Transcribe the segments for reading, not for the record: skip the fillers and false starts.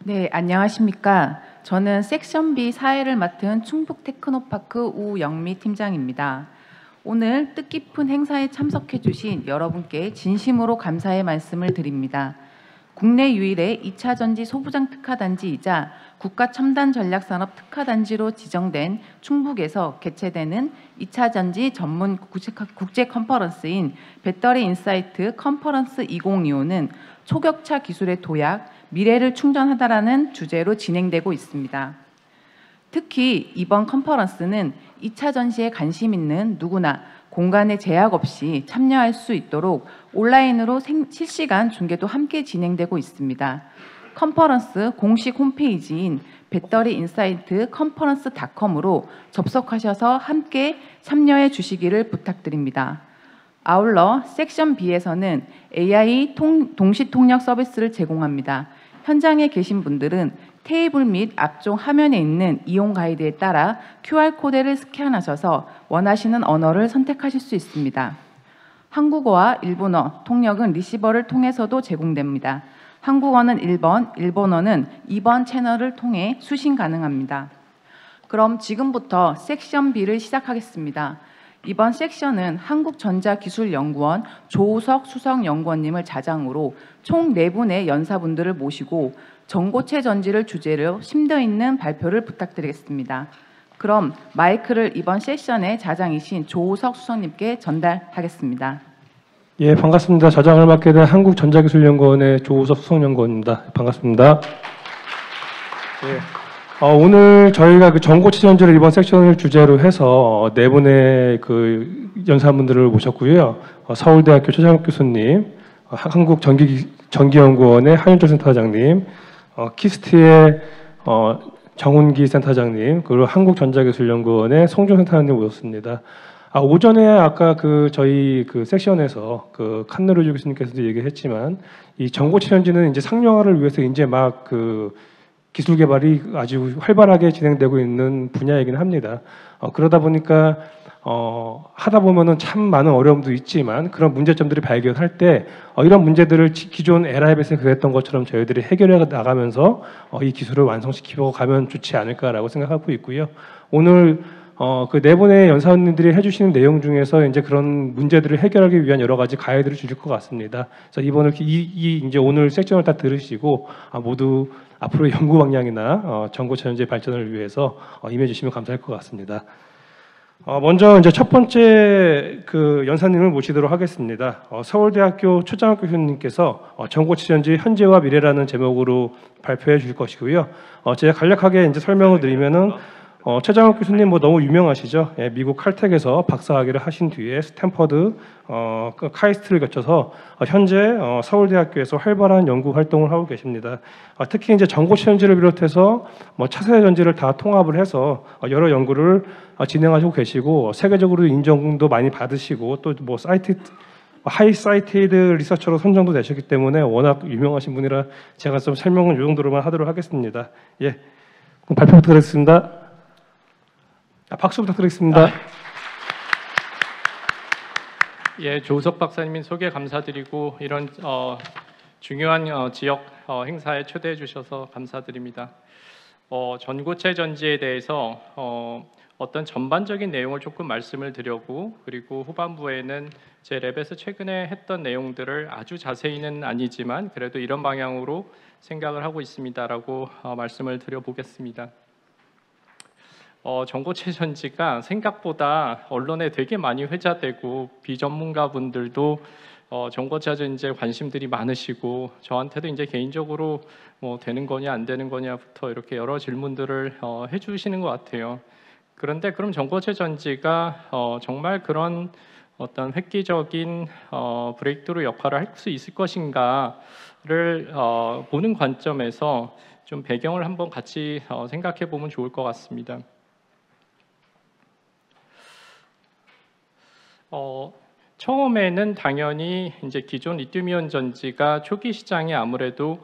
네, 안녕하십니까. 저는 섹션 B 사회를 맡은 충북 테크노파크 우영미 팀장입니다. 오늘 뜻깊은 행사에 참석해 주신 여러분께 진심으로 감사의 말씀을 드립니다. 국내 유일의 2차 전지 소부장 특화단지이자 국가첨단전략산업 특화단지로 지정된 충북에서 개최되는 2차 전지 전문 국제 컨퍼런스인 배터리 인사이트 컨퍼런스 2025는 초격차 기술의 도약, 미래를 충전하다라는 주제로 진행되고 있습니다. 특히 이번 컨퍼런스는 2차 전지에 관심 있는 누구나 공간의 제약 없이 참여할 수 있도록 온라인으로 실시간 중계도 함께 진행되고 있습니다. 컨퍼런스 공식 홈페이지인 배터리 인사이트 컨퍼런스.com으로 접속하셔서 함께 참여해 주시기를 부탁드립니다. 아울러 섹션 B에서는 AI 동시 통역 서비스를 제공합니다. 현장에 계신 분들은 테이블 및 앞쪽 화면에 있는 이용 가이드에 따라 QR코드를 스캔하셔서 원하시는 언어를 선택하실 수 있습니다. 한국어와 일본어 통역은 리시버를 통해서도 제공됩니다. 한국어는 1번, 일본어는 2번 채널을 통해 수신 가능합니다. 그럼 지금부터 섹션 B를 시작하겠습니다. 이번 섹션은 한국전자기술연구원 조우석 수석연구원님을 자장으로 총 4분의 연사분들을 모시고 전고체 전지를 주제로 심도 있는 발표를 부탁드리겠습니다. 그럼 마이크를 이번 세션의 자장이신 조우석 수석님께 전달하겠습니다. 예, 반갑습니다. 자장을 맡게 된 한국전자기술연구원의 조우석 수석연구원입니다. 반갑습니다. 예. 오늘 저희가 그 전고체 전지를 이번 섹션을 주제로 해서 4분의 그 연사분들을 모셨고요. 서울대학교 최장욱 교수님, 한국전기연구원의 한윤철 센터장님, 키스트의 정훈기 센터장님, 그리고 한국전자기술연구원의 송종 센터장님 모셨습니다. 오전에 아까 저희 섹션에서 칸느르주 교수님께서도 얘기했지만 이 전고체 전지는 이제 상용화를 위해서 이제 막 기술 개발이 아주 활발하게 진행되고 있는 분야이긴 합니다. 그러다 보니까 하다 보면은 참 많은 어려움도 있지만 그런 문제점들을 발견할 때 이런 문제들을 기존 LIB에서 그랬던 것처럼 저희들이 해결해 나가면서 이 기술을 완성시키고 가면 좋지 않을까라고 생각하고 있고요. 오늘 그 4분의 연사원님들이 해주시는 내용 중에서 이제 그런 문제들을 해결하기 위한 여러 가지 가이드를 주실 것 같습니다. 그래서 이번에 이제 오늘 섹션을 다 들으시고 모두 앞으로 연구 방향이나 전고체 전지의 발전을 위해서 임해주시면 감사할 것 같습니다. 먼저 이제 첫 번째 연사님을 모시도록 하겠습니다. 서울대학교 최장욱 교수님께서 전고체 전지 현재와 미래라는 제목으로 발표해 주실 것이고요. 제가 간략하게 이제 설명을 드리면은 최장욱 교수님 너무 유명하시죠. 예, 미국 칼텍에서 박사학위를 하신 뒤에 스탠퍼드, 카이스트를 거쳐서 현재 서울대학교에서 활발한 연구 활동을 하고 계십니다. 특히 이제 전고체 전지를 비롯해서 차세대 전지를 다 통합을 해서 여러 연구를 진행하시고 계시고 세계적으로 인정도 많이 받으시고 또 하이 사이티드 리서처로 선정도 되셨기 때문에 워낙 유명하신 분이라 제가 좀 설명은 이 정도로만 하도록 하겠습니다. 예, 발표 부탁드리겠습니다. 박수 부탁드리겠습니다. 예, 조우석 박사님 소개 감사드리고 이런 중요한 지역 행사에 초대해 주셔서 감사드립니다. 전고체 전지에 대해서 어떤 전반적인 내용을 조금 말씀을 드렸고 그리고 후반부에는 제 랩에서 최근에 했던 내용들을 아주 자세히는 아니지만 그래도 이런 방향으로 생각을 하고 있습니다라고 말씀을 드려보겠습니다. 전고체 전지가 생각보다 언론에 되게 많이 회자되고 비전문가 분들도 전고체 전지에 관심들이 많으시고 저한테도 이제 개인적으로 되는 거냐 안 되는 거냐부터 이렇게 여러 질문들을 해주시는 것 같아요. 그런데 그럼 전고체 전지가 정말 그런 어떤 획기적인 브레이크트루 역할을 할 수 있을 것인가를 보는 관점에서 좀 배경을 한번 같이 생각해 보면 좋을 것 같습니다. 처음에는 당연히 이제 기존 리튬이온 전지가 초기 시장에 아무래도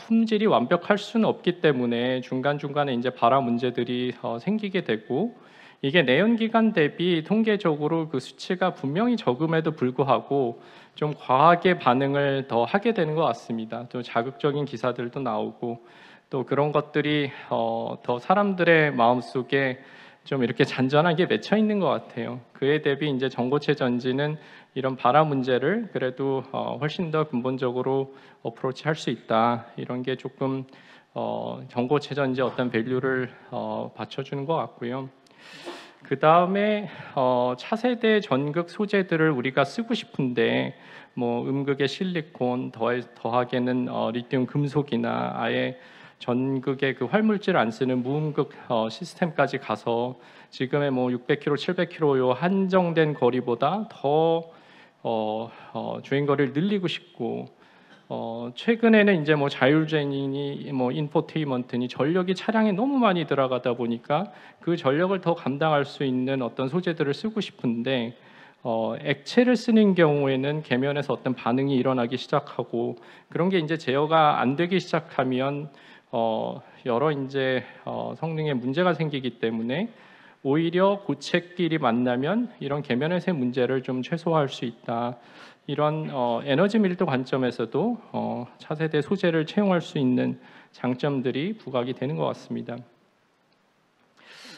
품질이 완벽할 수는 없기 때문에 중간중간에 이제 발화 문제들이 생기게 되고 이게 내연기관 대비 통계적으로 그 수치가 분명히 적음에도 불구하고 좀 과하게 반응을 더 하게 되는 것 같습니다. 또 자극적인 기사들도 나오고 또 그런 것들이 더 사람들의 마음속에 좀 이렇게 잔잔하게 맺혀 있는 것 같아요. 그에 대비 이제 전고체 전지는 이런 발화 문제를 그래도 훨씬 더 근본적으로 어프로치할 수 있다. 이런 게 조금 전고체 전지 어떤 밸류를 받쳐주는 것 같고요. 그 다음에 차세대 전극 소재들을 우리가 쓰고 싶은데 뭐 음극의 실리콘 더하게는 리튬 금속이나 아예 전극의 그 활물질을 안 쓰는 무음극 시스템까지 가서 지금의 뭐 600km, 700km 요 한정된 거리보다 더 주행 거리를 늘리고 싶고 최근에는 이제 뭐 자율주행이니 뭐 인포테인먼트니 전력이 차량에 너무 많이 들어가다 보니까 그 전력을 더 감당할 수 있는 어떤 소재들을 쓰고 싶은데 액체를 쓰는 경우에는 계면에서 어떤 반응이 일어나기 시작하고 그런 게 이제 제어가 안 되기 시작하면 여러 이제 성능에 문제가 생기기 때문에 오히려 고체끼리 만나면 이런 계면에서의 문제를 좀 최소화할 수 있다. 이런 에너지 밀도 관점에서도 차세대 소재를 채용할 수 있는 장점들이 부각이 되는 것 같습니다.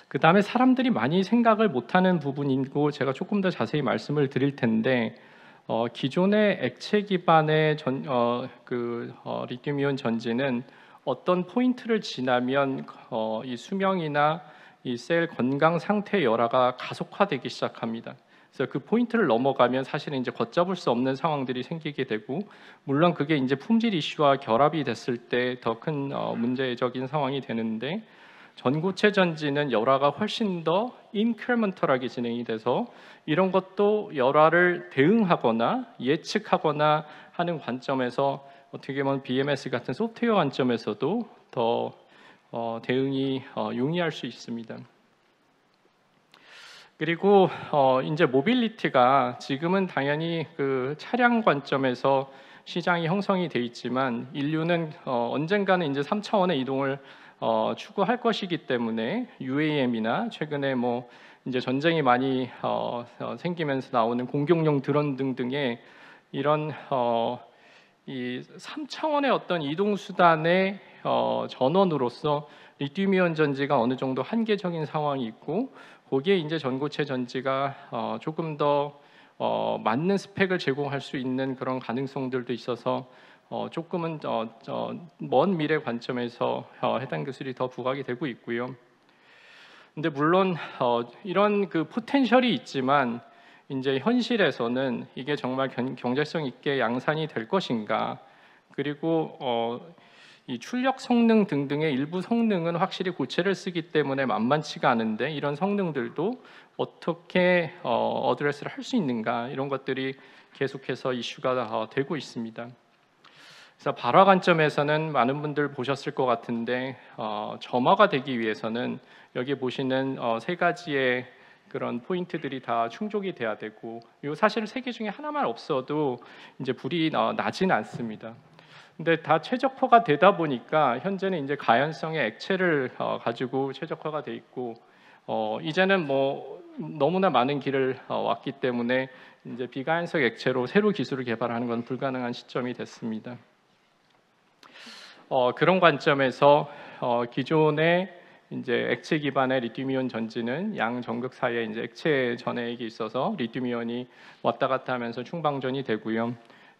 그 다음에 사람들이 많이 생각을 못하는 부분이고 제가 조금 더 자세히 말씀을 드릴 텐데 기존의 액체 기반의 리튬이온 전지는 어떤 포인트를 지나면 이 수명이나 이 셀 건강 상태 열화가 가속화되기 시작합니다. 그래서 그 포인트를 넘어가면 사실은 이제 걷잡을 수 없는 상황들이 생기게 되고 물론 그게 이제 품질 이슈와 결합이 됐을 때 더 큰 문제적인 상황이 되는데 전고체 전지는 열화가 훨씬 더 인크리먼털하게 진행이 돼서 이런 것도 열화를 대응하거나 예측하거나 하는 관점에서 어떻게 보면 BMS 같은 소프트웨어 관점에서도 더 대응이 용이할 수 있습니다. 그리고 이제 모빌리티가 지금은 당연히 그 차량 관점에서 시장이 형성이 돼 있지만 인류는 언젠가는 이제 3차원의 이동을 추구할 것이기 때문에 UAM이나 최근에 뭐 이제 전쟁이 많이 생기면서 나오는 공격용 드론 등등의 이런 이 3차원의 어떤 이동 수단의 전원으로서 리튬이온 전지가 어느 정도 한계적인 상황이 있고 거기에 이제 전고체 전지가 조금 더 맞는 스펙을 제공할 수 있는 그런 가능성들도 있어서 조금은 먼 미래 관점에서 해당 기술이 더 부각이 되고 있고요. 근데 물론 이런 그 포텐셜이 있지만 이제 현실에서는 이게 정말 경제성 있게 양산이 될 것인가? 그리고 이 출력 성능 등등의 일부 성능은 확실히 고체를 쓰기 때문에 만만치가 않은데 이런 성능들도 어떻게 어드레스를 할 수 있는가 이런 것들이 계속해서 이슈가 되고 있습니다. 그래서 발화 관점에서는 많은 분들 보셨을 것 같은데 점화가 되기 위해서는 여기 보시는 세 가지의 그런 포인트들이 다 충족이 돼야 되고 요 사실 세 개 중에 하나만 없어도 이제 불이 나진 않습니다. 근데 다 최적화가 되다 보니까 현재는 이제 가연성의 액체를 가지고 최적화가 돼 있고 이제는 뭐 너무나 많은 길을 왔기 때문에 이제 비가연성 액체로 새로 기술을 개발하는 건 불가능한 시점이 됐습니다. 그런 관점에서 기존의 이제 액체 기반의 리튬이온 전지는 양 전극 사이에 이제 액체 전해액이 있어서 리튬이온이 왔다 갔다 하면서 충방전이 되고요.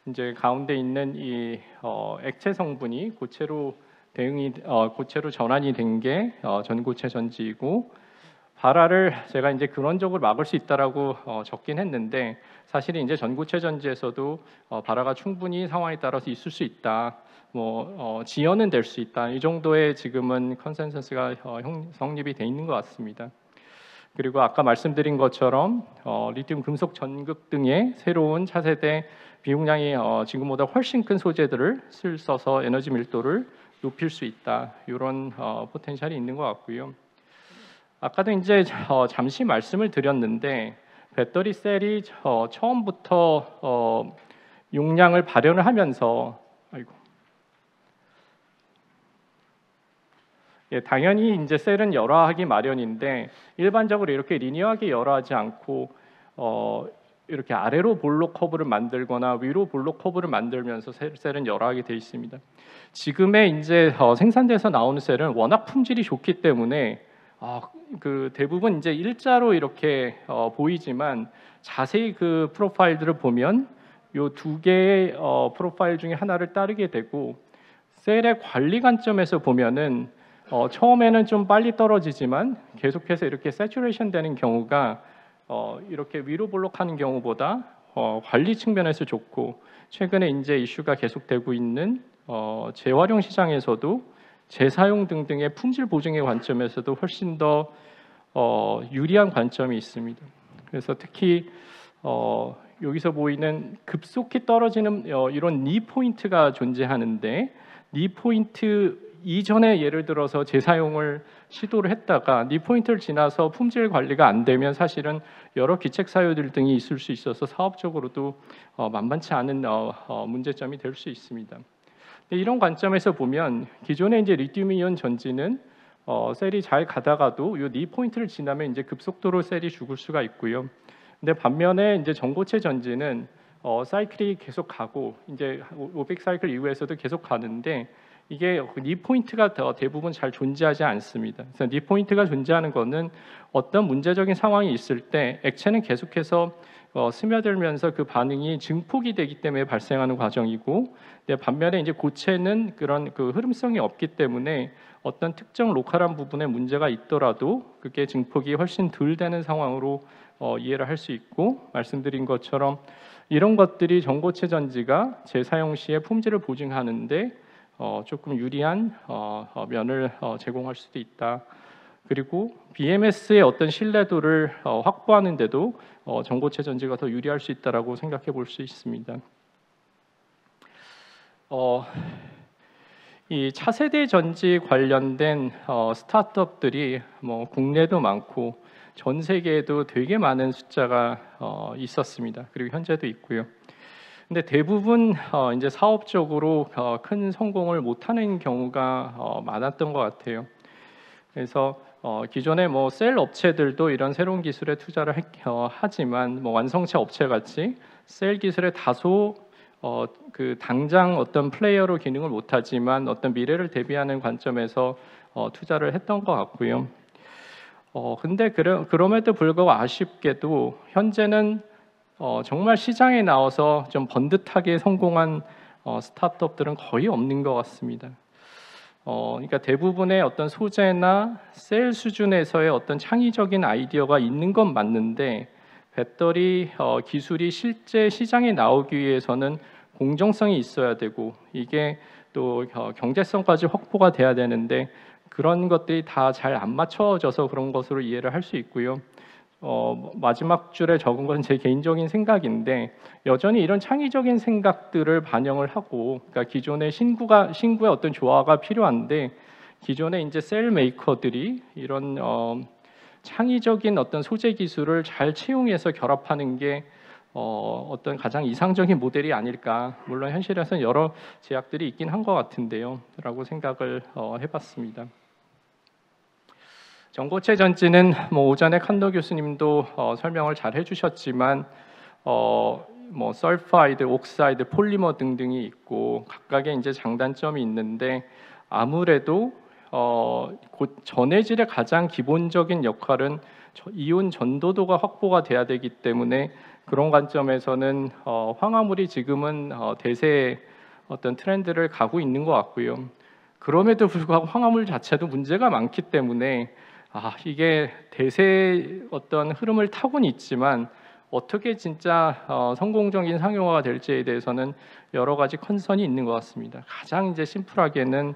이제 가운데 있는 이 액체 성분이 고체로 고체로 전환이 된 게 전고체 전지이고 발화를 제가 이제 근원적으로 막을 수 있다라고 적긴 했는데 사실은 이제 전고체 전지에서도 발화가 충분히 상황에 따라서 있을 수 있다. 지연은 될 수 있다. 이 정도의 지금은 컨센서스가 성립이 돼 있는 것 같습니다. 그리고 아까 말씀드린 것처럼 리튬 금속 전극 등의 새로운 차세대 비용량이 지금보다 훨씬 큰 소재들을 써서 에너지 밀도를 높일 수 있다. 이런 포텐셜이 있는 것 같고요. 아까도 이제 잠시 말씀을 드렸는데 배터리 셀이 처음부터 용량을 발현을 하면서 예, 당연히 이제 셀은 열화하기 마련인데 일반적으로 이렇게 리니어하게 열화하지 않고 이렇게 아래로 볼록 커브를 만들거나 위로 볼록 커브를 만들면서 셀은 열화하게 돼 있습니다. 지금의 이제 생산돼서 나오는 셀은 워낙 품질이 좋기 때문에 그 대부분 이제 일자로 이렇게 보이지만 자세히 그 프로파일들을 보면 요 두 개의 프로파일 중에 하나를 따르게 되고 셀의 관리 관점에서 보면은 처음에는 좀 빨리 떨어지지만 계속해서 이렇게 세츄레이션 되는 경우가 이렇게 위로 볼록하는 경우보다 관리 측면에서 좋고 최근에 이제 이슈가 계속되고 있는 재활용 시장에서도 재사용 등등의 품질 보증의 관점에서도 훨씬 더 유리한 관점이 있습니다. 그래서 특히 여기서 보이는 급속히 떨어지는 이런 니 포인트가 존재하는데 니 포인트 이전에 예를 들어서 재사용을 시도를 했다가 니 포인트를 지나서 품질 관리가 안 되면 사실은 여러 기책 사유들 등이 있을 수 있어서 사업적으로도 만만치 않은 문제점이 될 수 있습니다. 이런 관점에서 보면 기존의 이제 리튬이온 전지는 셀이 잘 가다가도 이 니 포인트를 지나면 이제 급속도로 셀이 죽을 수가 있고요. 근데 반면에 이제 전고체 전지는 사이클이 계속 가고 이제 500 사이클 이후에서도 계속 가는데 이게 니 포인트가 대부분 잘 존재하지 않습니다. 그래서 니 포인트가 존재하는 것은 어떤 문제적인 상황이 있을 때 액체는 계속해서 스며들면서 그 반응이 증폭이 되기 때문에 발생하는 과정이고, 반면에 이제 고체는 그런 그 흐름성이 없기 때문에 어떤 특정 로컬한 부분에 문제가 있더라도 그게 증폭이 훨씬 덜 되는 상황으로 이해를 할 수 있고, 말씀드린 것처럼 이런 것들이 전고체 전지가 재사용 시에 품질을 보증하는데 조금 유리한 면을 제공할 수도 있다. 그리고 BMS의 어떤 신뢰도를 확보하는데도 전고체 전지가 더 유리할 수 있다라고 생각해 볼 수 있습니다. 이 차세대 전지 관련된 스타트업들이 뭐 국내도 많고 전 세계에도 되게 많은 숫자가 있었습니다. 그리고 현재도 있고요. 근데 대부분 이제 사업적으로 큰 성공을 못하는 경우가 많았던 것 같아요. 그래서 기존의 뭐 셀 업체들도 이런 새로운 기술에 투자를 하지만 뭐 완성체 업체 같이 셀 기술에 다소 그 당장 어떤 플레이어로 기능을 못하지만 어떤 미래를 대비하는 관점에서 투자를 했던 것 같고요. 근데 그럼에도 불구하고 아쉽게도 현재는 정말 시장에 나와서 좀 번듯하게 성공한 스타트업들은 거의 없는 것 같습니다. 그러니까 대부분의 어떤 소재나 셀 수준에서의 어떤 창의적인 아이디어가 있는 건 맞는데 배터리 기술이 실제 시장에 나오기 위해서는 공정성이 있어야 되고 이게 또 경제성까지 확보가 돼야 되는데 그런 것들이 다 잘 안 맞춰져서 그런 것으로 이해를 할 수 있고요. 마지막 줄에 적은 건 제 개인적인 생각인데 여전히 이런 창의적인 생각들을 반영을 하고, 그러니까 기존의 신구의 어떤 조화가 필요한데 기존의 이제 셀 메이커들이 이런 창의적인 어떤 소재 기술을 잘 채용해서 결합하는 게 어떤 가장 이상적인 모델이 아닐까. 물론 현실에서는 여러 제약들이 있긴 한 것 같은데요,라고 생각을 해봤습니다. 전고체 전지는 뭐 오전에 칸도 교수님도 설명을 잘 해주셨지만 뭐 설파이드, 옥사이드, 폴리머 등등이 있고 각각의 이제 장단점이 있는데 아무래도 전해질의 가장 기본적인 역할은 이온 전도도가 확보가 돼야 되기 때문에 그런 관점에서는 황화물이 지금은 대세의 어떤 트렌드를 가고 있는 것 같고요. 그럼에도 불구하고 황화물 자체도 문제가 많기 때문에 이게 대세의 어떤 흐름을 타고는 있지만 어떻게 진짜 성공적인 상용화가 될지에 대해서는 여러 가지 컨선이 있는 것 같습니다. 가장 이제 심플하게는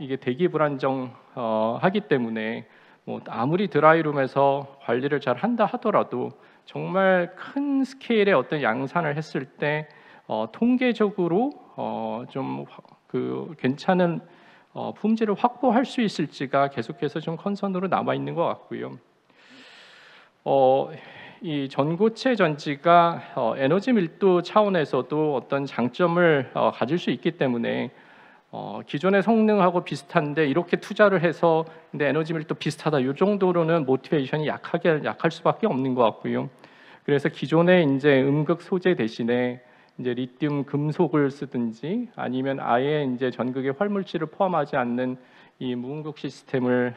이게 대기 불안정하기 때문에 뭐 아무리 드라이룸에서 관리를 잘 한다 하더라도 정말 큰 스케일의 어떤 양산을 했을 때 통계적으로 좀 그 괜찮은 품질을 확보할 수 있을지가 계속해서 좀 컨선으로 남아 있는 것 같고요. 이 전고체 전지가 에너지 밀도 차원에서도 어떤 장점을 가질 수 있기 때문에 기존의 성능하고 비슷한데 이렇게 투자를 해서 근데 에너지 밀도 비슷하다. 이 정도로는 모티베이션이 약할 수밖에 없는 것 같고요. 그래서 기존의 이제 음극 소재 대신에 이제 리튬 금속을 쓰든지 아니면 아예 이제 전극의 활물질을 포함하지 않는 이 무음극 시스템을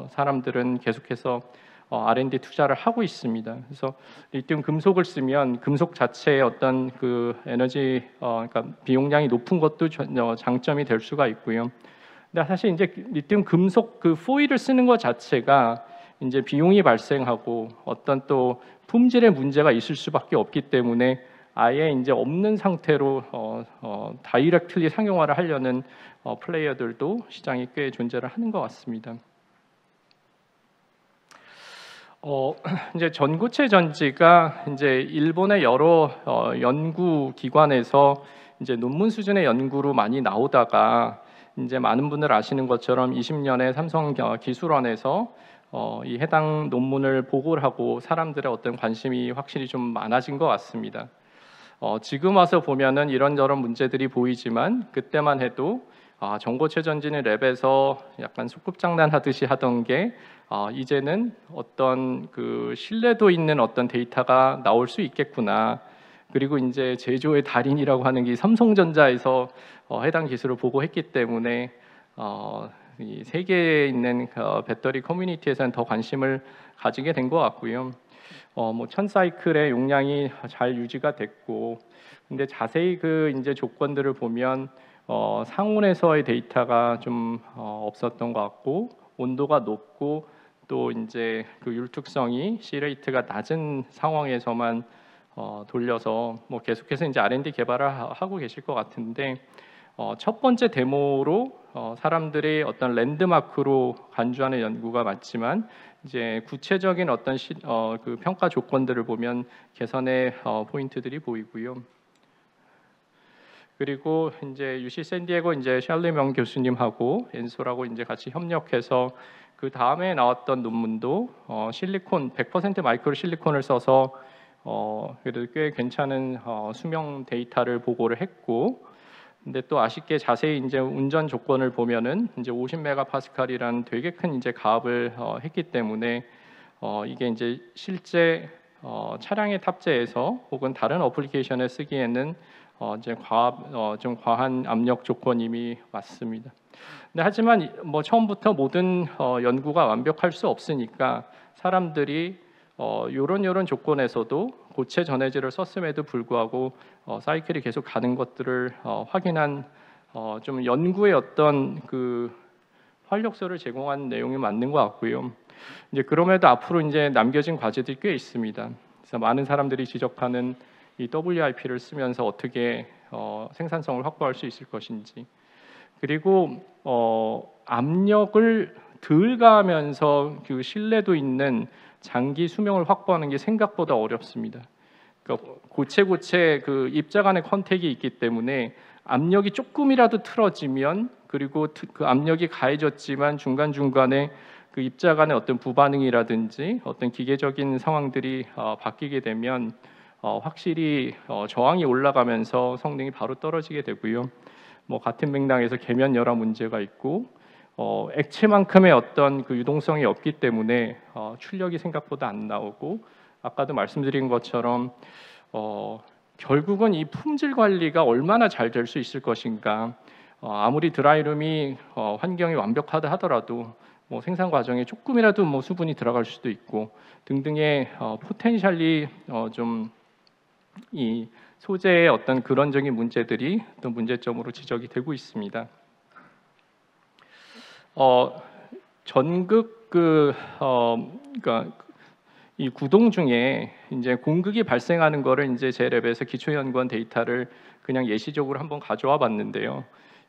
사람들은 계속해서 R&D 투자를 하고 있습니다. 그래서 리튬 금속을 쓰면 금속 자체의 어떤 그 에너지 그러니까 비용량이 높은 것도 장점이 될 수가 있고요. 근데 사실 이제 리튬 금속 그 포일을 쓰는 것 자체가 이제 비용이 발생하고 어떤 또 품질의 문제가 있을 수밖에 없기 때문에 아예 이제 없는 상태로 다이렉트리 상용화를 하려는 플레이어들도 시장에 꽤 존재를 하는 것 같습니다. 이제 전고체 전지가 이제 일본의 여러 연구 기관에서 이제 논문 수준의 연구로 많이 나오다가 이제 많은 분들 아시는 것처럼 20년에 삼성 기술원에서 이 해당 논문을 보고를 하고 사람들의 어떤 관심이 확실히 좀 많아진 것 같습니다. 지금 와서 보면은 이런저런 문제들이 보이지만 그때만 해도 전고체 전지는 랩에서 약간 소꿉장난하듯이 하던 게 이제는 어떤 그 신뢰도 있는 어떤 데이터가 나올 수 있겠구나. 그리고 이제 제조의 달인이라고 하는 게 삼성전자에서 해당 기술을 보고했기 때문에 이 세계에 있는 배터리 커뮤니티에서는 더 관심을 가지게 된 것 같고요. 뭐 1000사이클의 용량이 잘 유지가 됐고, 근데 자세히 그 이제 조건들을 보면 상온에서의 데이터가 좀 없었던 것 같고, 온도가 높고 또 이제 그 율특성이 C레이트가 낮은 상황에서만 돌려서 뭐 계속해서 이제 R&D 개발을 하고 계실 것 같은데 첫 번째 데모로 사람들이 어떤 랜드마크로 간주하는 연구가 맞지만 이제 구체적인 어떤 그 평가 조건들을 보면 개선의 포인트들이 보이고요. 그리고 이제 UC 샌디에고 이제 샬리명 교수님하고 엔솔하고 이제 같이 협력해서 그 다음에 나왔던 논문도 실리콘 100% 마이크로 실리콘을 써서 그래도 꽤 괜찮은 수명 데이터를 보고를 했고, 근데 또 아쉽게 자세히 이제 운전 조건을 보면은 이제 50메가파스칼이라는 되게 큰 이제 가압을 했기 때문에 이게 이제 실제 차량에 탑재해서 혹은 다른 어플리케이션에 쓰기에는 이제 좀 과한 압력 조건임이 맞습니다. 근데 하지만 뭐 처음부터 모든 연구가 완벽할 수 없으니까 사람들이 요런 조건에서도 고체 전해질을 썼음에도 불구하고 사이클이 계속 가는 것들을 확인한 좀 연구의 어떤 그 활력소를 제공한 내용이 맞는 것 같고요. 이제 그럼에도 앞으로 이제 남겨진 과제들이 꽤 있습니다. 그래서 많은 사람들이 지적하는 이 WIP를 쓰면서 어떻게 생산성을 확보할 수 있을 것인지, 그리고 압력을 덜 가하면서 그 신뢰도 있는 장기 수명을 확보하는 게 생각보다 어렵습니다. 그러니까 고체 그 입자 간의 컨택이 있기 때문에 압력이 조금이라도 틀어지면, 그리고 그 압력이 가해졌지만 중간중간에 그 입자 간의 어떤 부반응이라든지 어떤 기계적인 상황들이 바뀌게 되면 확실히 저항이 올라가면서 성능이 바로 떨어지게 되고요. 뭐 같은 맥락에서 계면 열화 문제가 있고 액체만큼의 어떤 그 유동성이 없기 때문에 출력이 생각보다 안 나오고, 아까도 말씀드린 것처럼 결국은 이 품질 관리가 얼마나 잘 될 수 있을 것인가. 아무리 드라이룸이 환경이 완벽하다 하더라도 뭐 생산 과정에 조금이라도 뭐 수분이 들어갈 수도 있고 등등의 포텐셜리 좀 이 소재의 어떤 그런적인 문제들이 또 문제점으로 지적이 되고 있습니다. 전극 그러니까 이 구동 중에 이제 공극이 발생하는 거를 이제 제 랩에서 기초연구원 데이터를 그냥 예시적으로 한번 가져와 봤는데요.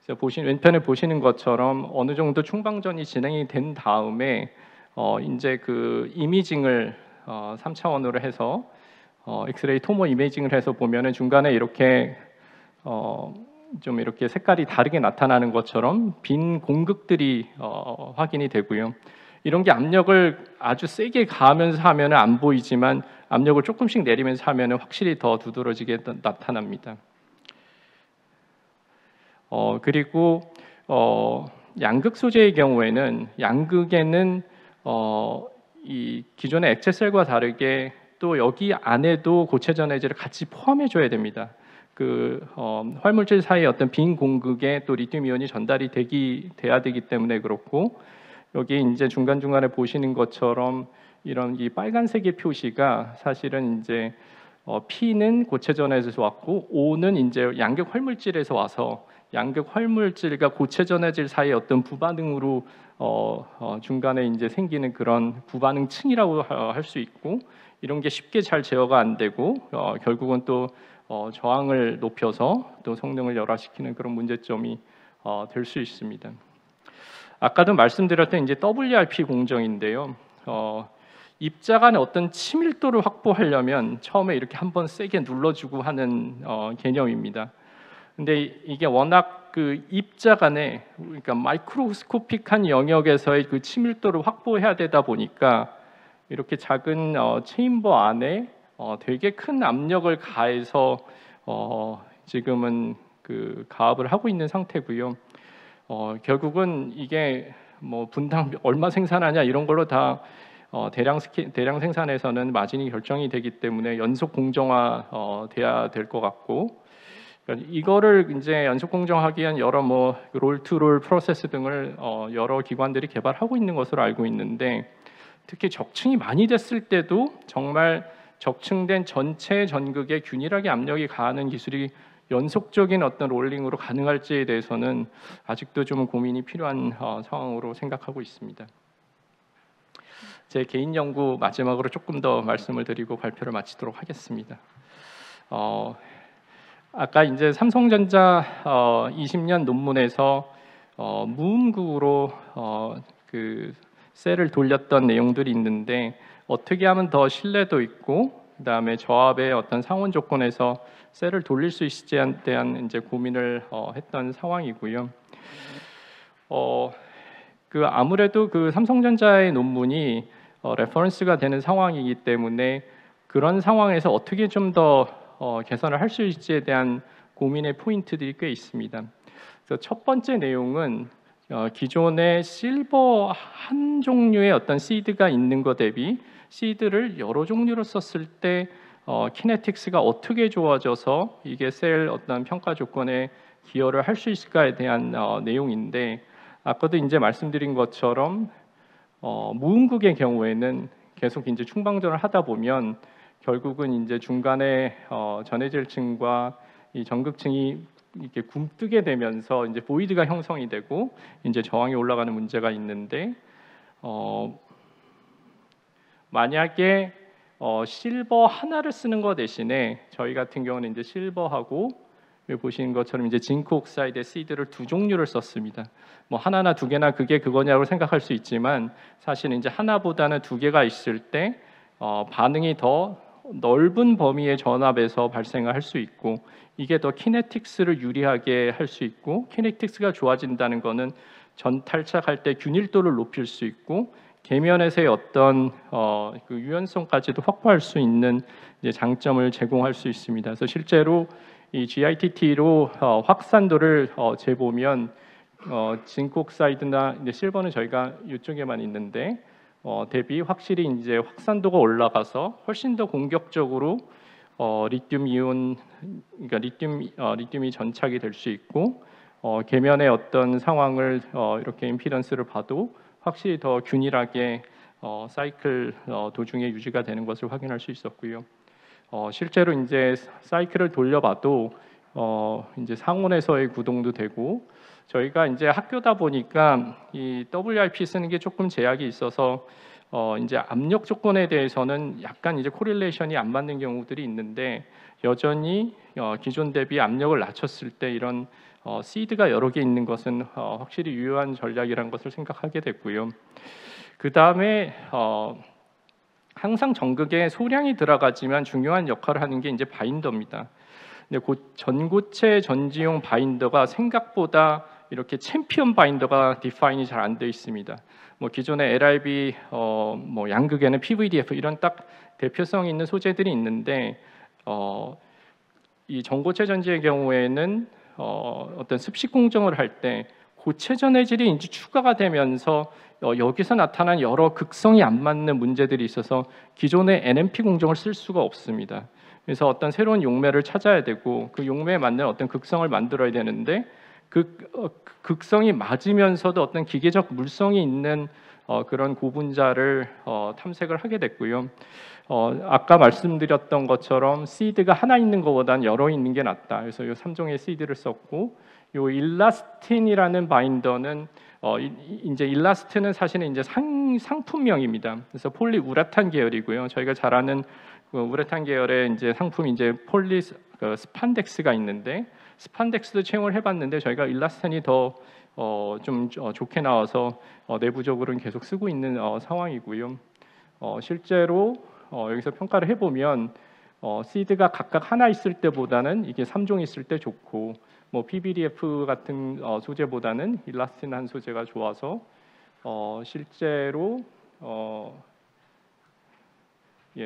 그래서 왼편에 보시는 것처럼 어느 정도 충방전이 진행이 된 다음에 이제 그 이미징을 3차원으로 해서 엑스레이 토모 이미징을 해서 보면은 중간에 이렇게 좀 이렇게 색깔이 다르게 나타나는 것처럼 빈 공극들이 확인이 되고요. 이런 게 압력을 아주 세게 가하면서 하면은 안 보이지만 압력을 조금씩 내리면서 하면은 확실히 더 두드러지게 나타납니다. 그리고 양극 소재의 경우에는 양극에는 이 기존의 액체셀과 다르게 또 여기 안에도 고체 전해질을 같이 포함해 줘야 됩니다. 그 활물질 사이의 어떤 빈 공극에 또 리튬 이온이 전달이 돼야 되기 때문에 그렇고, 여기 이제 중간중간에 보시는 것처럼 이런 이 빨간색의 표시가 사실은 이제 P는 고체 전해질에서 왔고 O는 이제 양극 활물질에서 와서 양극 활물질과 고체 전해질 사이의 어떤 부반응으로 중간에 이제 생기는 그런 부반응층이라고 할 수 있고, 이런 게 쉽게 잘 제어가 안 되고 결국은 또 저항을 높여서 또 성능을 열화시키는 그런 문제점이 될 수 있습니다. 아까도 말씀드렸던 이제 WRP 공정인데요. 입자 간의 어떤 친밀도를 확보하려면 처음에 이렇게 한번 세게 눌러주고 하는 개념입니다. 근데 이게 워낙 그 입자 간의, 그러니까 마이크로스코픽한 영역에서의 그 친밀도를 확보해야 되다 보니까 이렇게 작은 체인버 안에 되게 큰 압력을 가해서 지금은 그 가압을 하고 있는 상태고요. 결국은 이게 뭐 분당 얼마 생산하냐 이런 걸로 다 대량 생산에서는 마진이 결정이 되기 때문에 연속 공정화 돼야 될 것 같고, 그러니까 이거를 이제 연속 공정하기 위한 여러 뭐 롤투롤 프로세스 등을 여러 기관들이 개발하고 있는 것으로 알고 있는데, 특히 적층이 많이 됐을 때도 정말 적층된 전체 전극에 균일하게 압력이 가하는 기술이 연속적인 어떤 롤링으로 가능할지에 대해서는 아직도 좀 고민이 필요한 상황으로 생각하고 있습니다. 제 개인 연구 마지막으로 조금 더 말씀을 드리고 발표를 마치도록 하겠습니다. 아까 이제 삼성전자 20년 논문에서 무음극으로 그 셀을 돌렸던 내용들이 있는데, 어떻게 하면 더 신뢰도 있고 그다음에 저압의 어떤 상온 조건에서 셀을 돌릴 수 있을지에 대한 이제 고민을 했던 상황이고요. 그 아무래도 그 삼성전자의 논문이 레퍼런스가 되는 상황이기 때문에 그런 상황에서 어떻게 좀 더 개선을 할 수 있을지에 대한 고민의 포인트들이 꽤 있습니다. 그래서 첫 번째 내용은 기존의 실버 한 종류의 어떤 시드가 있는 것 대비 시드를 여러 종류로 썼을 때 키네틱스가 어떻게 좋아져서 이게 셀 어떤 평가 조건에 기여를 할 수 있을까에 대한 내용인데, 아까도 이제 말씀드린 것처럼 무음극의 경우에는 계속 이제 충방전을 하다 보면 결국은 이제 중간에 전해질층과 이 전극층이 이렇게 굼뜨게 되면서 이제 보이드가 형성이 되고 이제 저항이 올라가는 문제가 있는데, 만약에 실버 하나를 쓰는 것 대신에 저희 같은 경우는 이제 실버하고 여기 보시는 것처럼 이제 징크 옥사이드 시드를 두 종류를 썼습니다. 뭐 하나나 두 개나 그게 그거냐고 생각할 수 있지만, 사실 이제 하나보다는 두 개가 있을 때 반응이 더 넓은 범위의 전압에서 발생을 할 수 있고, 이게 더 키네틱스를 유리하게 할 수 있고, 키네틱스가 좋아진다는 것은 전 탈착할 때 균일도를 높일 수 있고 계면에서의 어떤 그 유연성까지도 확보할 수 있는 이제 장점을 제공할 수 있습니다. 그래서 실제로 이 GITT로 확산도를 재보면 징크 옥사이드나 이제 실버는 저희가 이쪽에만 있는데 대비 확실히 이제 확산도가 올라가서 훨씬 더 공격적으로 리튬 이온, 그러니까 리튬이 전착이 될 수 있고 계면의 어떤 상황을 이렇게 임피던스를 봐도 확실히 더 균일하게 사이클 도중에 유지가 되는 것을 확인할 수 있었고요. 실제로 이제 사이클을 돌려봐도 이제 상온에서의 구동도 되고, 저희가 이제 학교다 보니까 이 WRP 쓰는 게 조금 제약이 있어서 이제 압력 조건에 대해서는 약간 이제 코릴레이션이 안 맞는 경우들이 있는데, 여전히 기존 대비 압력을 낮췄을 때 이런 시드가 여러 개 있는 것은 확실히 유효한 전략이라는 것을 생각하게 됐고요. 그 다음에 항상 전극에 소량이 들어가지만 중요한 역할을 하는 게 이제 바인더입니다. 근데 전고체 전지용 바인더가 생각보다 이렇게 챔피언 바인더가 디파인이 잘 안 돼 있습니다. 뭐 기존의 LRB 뭐 양극에는 PVDF 이런 딱 대표성 있는 소재들이 있는데 이 전고체 전지의 경우에는 어떤 습식 공정을 할 때 고체 전해질이 이제 추가가 되면서 여기서 나타난 여러 극성이 안 맞는 문제들이 있어서 기존의 NMP 공정을 쓸 수가 없습니다. 그래서 어떤 새로운 용매를 찾아야 되고 그 용매에 맞는 어떤 극성을 만들어야 되는데 그 극성이 맞으면서도 어떤 기계적 물성이 있는 그런 고분자를 탐색을 하게 됐고요. 아까 말씀드렸던 것처럼 시드가 하나 있는 것보다는 여러 있는 게 낫다. 그래서 이 3종의 시드를 썼고, 이 일라스틴이라는 바인더는 이제 일라스틴은 사실은 이제 상품명입니다. 그래서 폴리우레탄 계열이고요. 저희가 잘 아는 그 우레탄 계열의 이제 상품 이제 스판덱스가 있는데 스판덱스도 채용을 해봤는데 저희가 일라스틴이 더 좀 좋게 나와서 내부적으로는 계속 쓰고 있는 상황이고요. 실제로 여기서 평가를 해보면 시드가 각각 하나 있을 때보다는 이게 3종 있을 때 좋고 뭐 PBDF 같은 소재보다는 일라스틴한 소재가 좋아서 실제로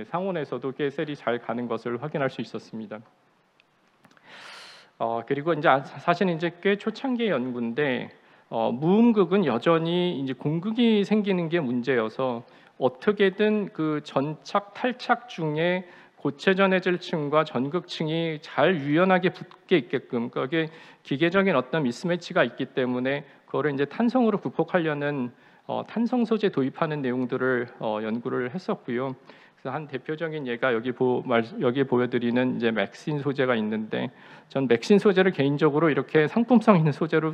상온에서도 꽤 셀이 잘 가는 것을 확인할 수 있었습니다. 그리고 이제 사실 이제 꽤 초창기의 연구인데 무음극은 여전히 이제 공극이 생기는 게 문제여서 어떻게든 그 전착 탈착 중에 고체 전해질층과 전극층이 잘 유연하게 붙게 있게끔 그게 기계적인 어떤 미스매치가 있기 때문에 그거를 이제 탄성으로 극복하려는 탄성 소재 도입하는 내용들을 연구를 했었고요. 그래서 한 대표적인 예가 여기 보여드리는 이제 맥신 소재가 있는데, 전 맥신 소재를 개인적으로 이렇게 상품성 있는 소재로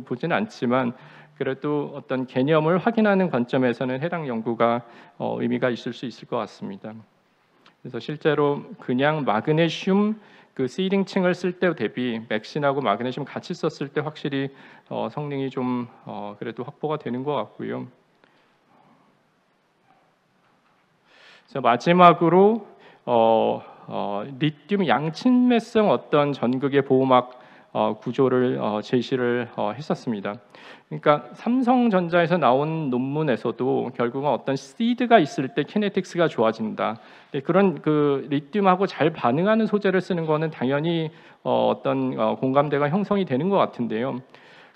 보지는 않지만 그래도 어떤 개념을 확인하는 관점에서는 해당 연구가 의미가 있을 수 있을 것 같습니다. 그래서 실제로 그냥 마그네슘 그 시링층을 쓸 때 대비 맥신하고 마그네슘 같이 썼을 때 확실히 성능이 좀 그래도 확보가 되는 것 같고요. 그래서 마지막으로 리튬 양친매성 어떤 전극의 보호막 구조를 제시를 했었습니다. 그러니까 삼성전자에서 나온 논문에서도 결국은 어떤 시드가 있을 때 키네틱스가 좋아진다. 그런 그 리튬하고 잘 반응하는 소재를 쓰는 거는 당연히 어떤 공감대가 형성이 되는 것 같은데요.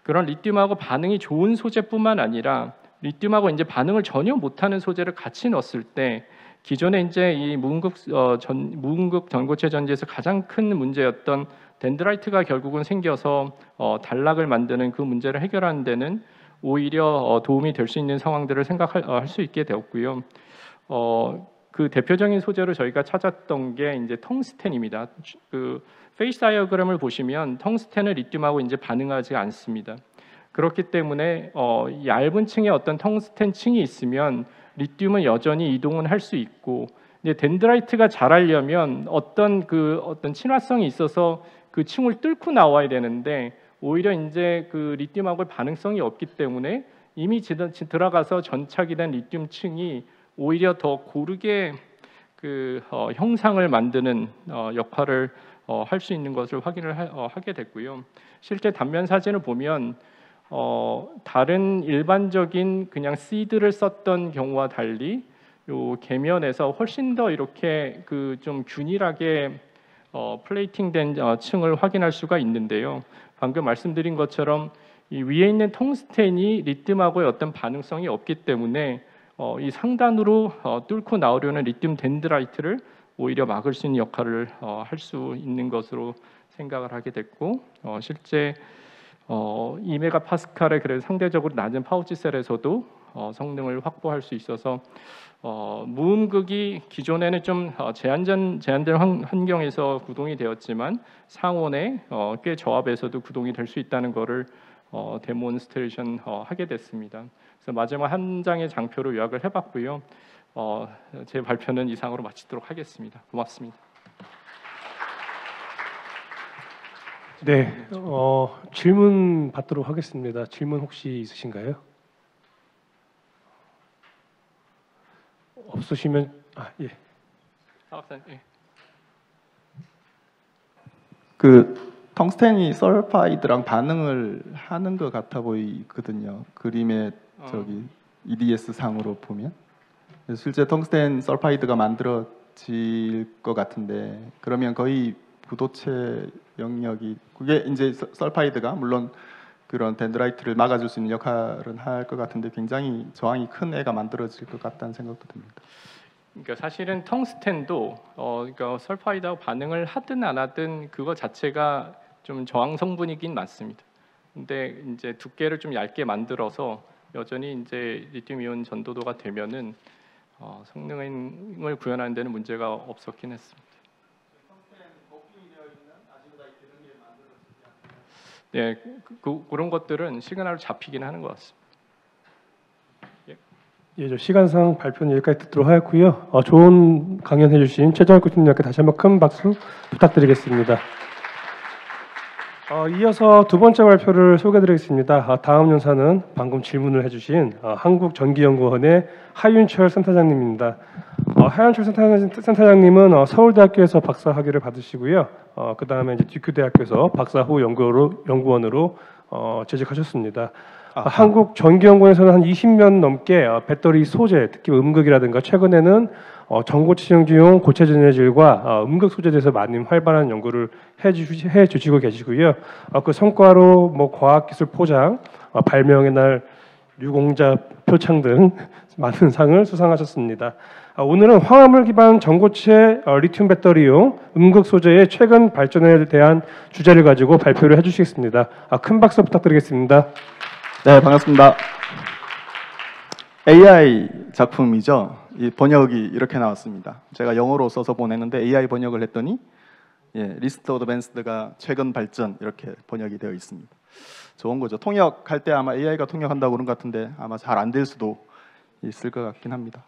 그런 리튬하고 반응이 좋은 소재뿐만 아니라 리튬하고 이제 반응을 전혀 못하는 소재를 같이 넣었을 때 기존에 이제 이 무음극 전고체 전지에서 가장 큰 문제였던 덴드라이트가 결국은 생겨서 단락을 만드는 그 문제를 해결하는 데는 오히려 도움이 될 수 있는 상황들을 생각할 수 있게 되었고요. 그 대표적인 소재로 저희가 찾았던 게 이제 텅스텐입니다. 그 페이스 다이어그램을 보시면 텅스텐은 리튬하고 이제 반응하지 않습니다. 그렇기 때문에 얇은 층에 어떤 텅스텐 층이 있으면 리튬은 여전히 이동은 할 수 있고, 이제 덴드라이트가 자라려면 어떤 친화성이 있어서 그 층을 뚫고 나와야 되는데 오히려 이제 그 리튬하고 반응성이 없기 때문에 이미 들어가서 전착이 된 리튬 층이 오히려 더 고르게 그 형상을 만드는 역할을 할 수 있는 것을 확인을 하게 됐고요. 실제 단면 사진을 보면 다른 일반적인 그냥 시드를 썼던 경우와 달리 요 계면에서 훨씬 더 이렇게 그 좀 균일하게 플레이팅된 층을 확인할 수가 있는데요. 방금 말씀드린 것처럼 이 위에 있는 텅스텐이 리튬하고의 어떤 반응성이 없기 때문에 이 상단으로 뚫고 나오려는 리튬 덴드라이트를 오히려 막을 수 있는 역할을 할 수 있는 것으로 생각을 하게 됐고, 실제 2메가파스칼의 그래도 상대적으로 낮은 파우치 셀에서도 성능을 확보할 수 있어서 무음극이 기존에는 좀 제한된 환경에서 구동이 되었지만 상온에 꽤 저압에서도 구동이 될 수 있다는 것을 데몬스트레이션 하게 됐습니다. 그래서 마지막 한 장의 장표로 요약을 해봤고요. 제 발표는 이상으로 마치도록 하겠습니다. 고맙습니다. 네, 질문 받도록 하겠습니다. 질문 혹시 있으신가요? 없으시면 예. 박사님. 예. 그 텅스텐이 설파이드랑 반응을 하는 것 같아 보이거든요. 그림에 저기 EDS 상으로 보면 실제 텅스텐 설파이드가 만들어질 것 같은데, 그러면 거의 부도체 영역이 그게 이제 설파이드가 물론 그런 덴드라이트를 막아줄 수 있는 역할은 할 것 같은데 굉장히 저항이 큰 애가 만들어질 것 같다는 생각도 듭니다. 그러니까 사실은 텅스텐도 그러니까 설파이드하고 반응을 하든 안 하든 그거 자체가 좀 저항 성분이긴 맞습니다. 근데 이제 두께를 좀 얇게 만들어서 여전히 이제 리튬 이온 전도도가 되면은 성능을 구현하는 데는 문제가 없었긴 했습니다. 네, 그런 것들은 시그널로 잡히긴 하는 것 같습니다. 예, 저 시간상 발표는 여기까지 듣도록 하였고요. 좋은 강연 해주신 최정혁 교수님께 다시 한번 큰 박수 부탁드리겠습니다. 이어서 두 번째 발표를 소개드리겠습니다. 다음 연사는 방금 질문을 해주신 한국전기연구원의 하윤철 센터장님입니다. 하윤철 센터장님은 서울대학교에서 박사 학위를 받으시고요. 그 다음에 이제 듀크대학교에서 박사 후 연구원으로 재직하셨습니다. 한국전기연구원에서는 한 20년 넘게 배터리 소재, 특히 음극이라든가 최근에는 전고체정지용 고체전해질과 음극 소재에 대해서 많은 활발한 연구를 해주시고 계시고요. 그 성과로 뭐 과학기술 포장, 발명의 날 유공자 표창 등 많은 상을 수상하셨습니다. 오늘은 화합물 기반 전고체 리튬 배터리용 음극 소재의 최근 발전에 대한 주제를 가지고 발표를 해주시겠습니다. 큰 박수 부탁드리겠습니다. 네, 반갑습니다. AI 작품이죠. 이 번역이 이렇게 나왔습니다. 제가 영어로 써서 보냈는데 AI 번역을 했더니 리스트 어드밴스드가 최근 발전 이렇게 번역이 되어 있습니다. 좋은 거죠. 통역할 때 아마 AI가 통역한다고 그런 것 같은데 아마 잘 안 될 수도 있을 것 같긴 합니다.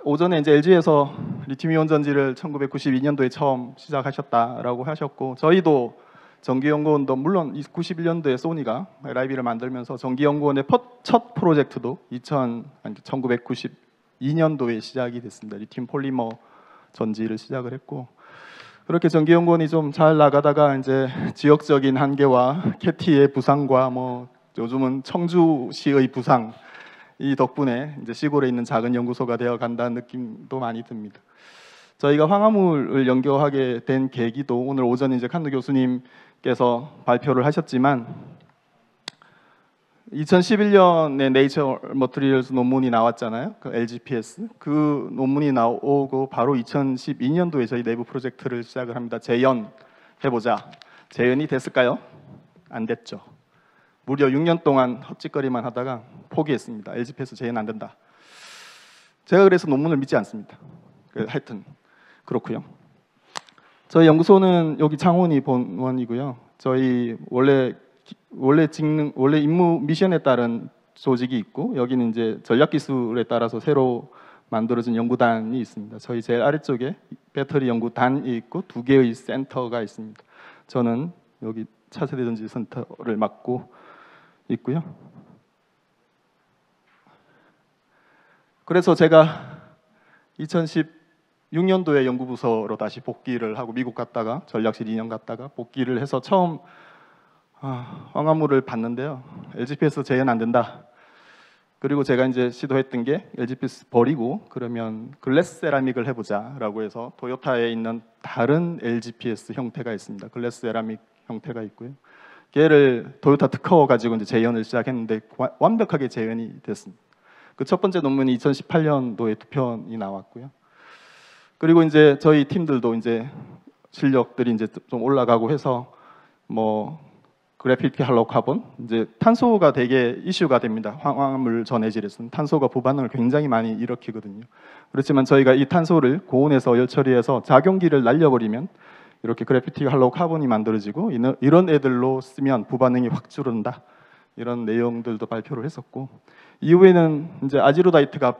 오전에 이제 LG에서 리튬이온 전지를 1992년도에 처음 시작하셨다라고 하셨고, 저희도 전기연구원도 물론 91년도에 소니가 LIB를 만들면서 전기연구원의 첫 프로젝트도 1992년도에 시작이 됐습니다. 리튬 폴리머 전지를 시작을 했고, 그렇게 전기연구원이 좀 잘 나가다가 이제 지역적인 한계와 캐티의 부상과 뭐 요즘은 청주시의 부상, 이 덕분에 이제 시골에 있는 작은 연구소가 되어 간다는 느낌도 많이 듭니다. 저희가 황화물을 연구하게 된 계기도 오늘 오전에 이제 칸누 교수님께서 발표를 하셨지만 2011년에 네이처 머티리얼스 논문이 나왔잖아요. 그 LGPS. 그 논문이 나오고 바로 2012년도에 저희 내부 프로젝트를 시작을 합니다. 재연 해보자. 재연이 됐을까요? 안 됐죠. 무려 6년 동안 헛짓거리만 하다가 포기했습니다. LGPS 재연 안 된다. 제가 그래서 논문을 믿지 않습니다. 하여튼 그렇고요. 저희 연구소는 여기 창원이 본원이고요. 저희 원래 임무 미션에 따른 조직이 있고, 여기는 이제 전략 기술에 따라서 새로 만들어진 연구단이 있습니다. 저희 제일 아래쪽에 배터리 연구단이 있고 2개의 센터가 있습니다. 저는 여기 차세대 전지 센터를 맡고 있고요. 그래서 제가 2016년도에 연구부서로 다시 복귀를 하고 미국 갔다가 전략실 2년 갔다가 복귀를 해서 처음 황화물을 봤는데요. LGPS 재현 안 된다. 그리고 제가 이제 시도했던 게 LGPS 버리고 그러면 글래스 세라믹을 해보자라고 해서 도요타에 있는 다른 LGPS 형태가 있습니다. 글래스 세라믹 형태가 있고요. 걔를 도요타 특허 가지고 이제 재현을 시작했는데 완벽하게 재현이 됐습니다. 그 첫 번째 논문이 2018년도에 2편이 나왔고요. 그리고 이제 저희 팀들도 이제 실력들이 이제 좀 올라가고 해서 뭐 그래피티 할로우 카본, 이제 탄소가 되게 이슈가 됩니다. 황화물 전해질에서는 탄소가 부반응을 굉장히 많이 일으키거든요. 그렇지만 저희가 이 탄소를 고온에서 열 처리해서 작용기를 날려버리면 이렇게 그래피티 할로우 카본이 만들어지고 이런 애들로 쓰면 부반응이 확 줄어든다. 이런 내용들도 발표를 했었고, 이후에는 이제 아지로다이트가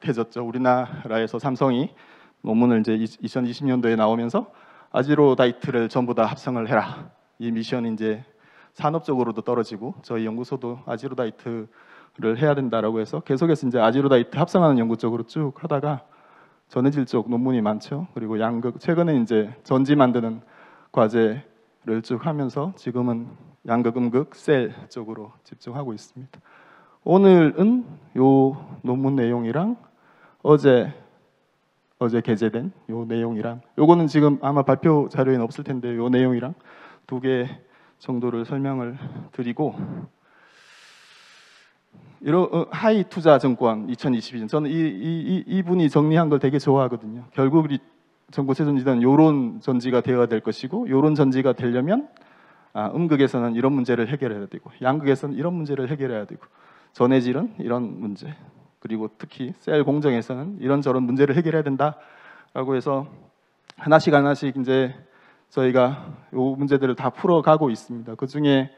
핫해졌죠. 우리나라에서 삼성이 논문을 이제 2020년도에 나오면서 아지로다이트를 전부 다 합성을 해라. 이 미션이 이제 산업적으로도 떨어지고 저희 연구소도 아지로다이트를 해야 된다라고 해서 계속해서 이제 아지로다이트 합성하는 연구 쪽으로 쭉 하다가 전해질 쪽 논문이 많죠. 그리고 양극, 최근에 이제 전지 만드는 과제를 쭉 하면서 지금은 양극, 음극, 셀 쪽으로 집중하고 있습니다. 오늘은 요 논문 내용이랑 어제 게재된 요 내용이랑, 요거는 지금 아마 발표 자료에는 없을 텐데 요 내용이랑 두 개 정도를 설명을 드리고, 하이 투자 증권 2022년, 저는 이분이 정리한 걸 되게 좋아하거든요. 결국 우리 전고체 전지는 요런 전지가 되어야 될 것이고, 요런 전지가 되려면 음극에서는 이런 문제를 해결해야 되고, 양극에서는 이런 문제를 해결해야 되고, 전해질은 이런 문제, 그리고 특히 셀 공정에서는 이런저런 문제를 해결해야 된다라고 해서 하나씩 이제 저희가 요 문제들을 다 풀어가고 있습니다. 그 중에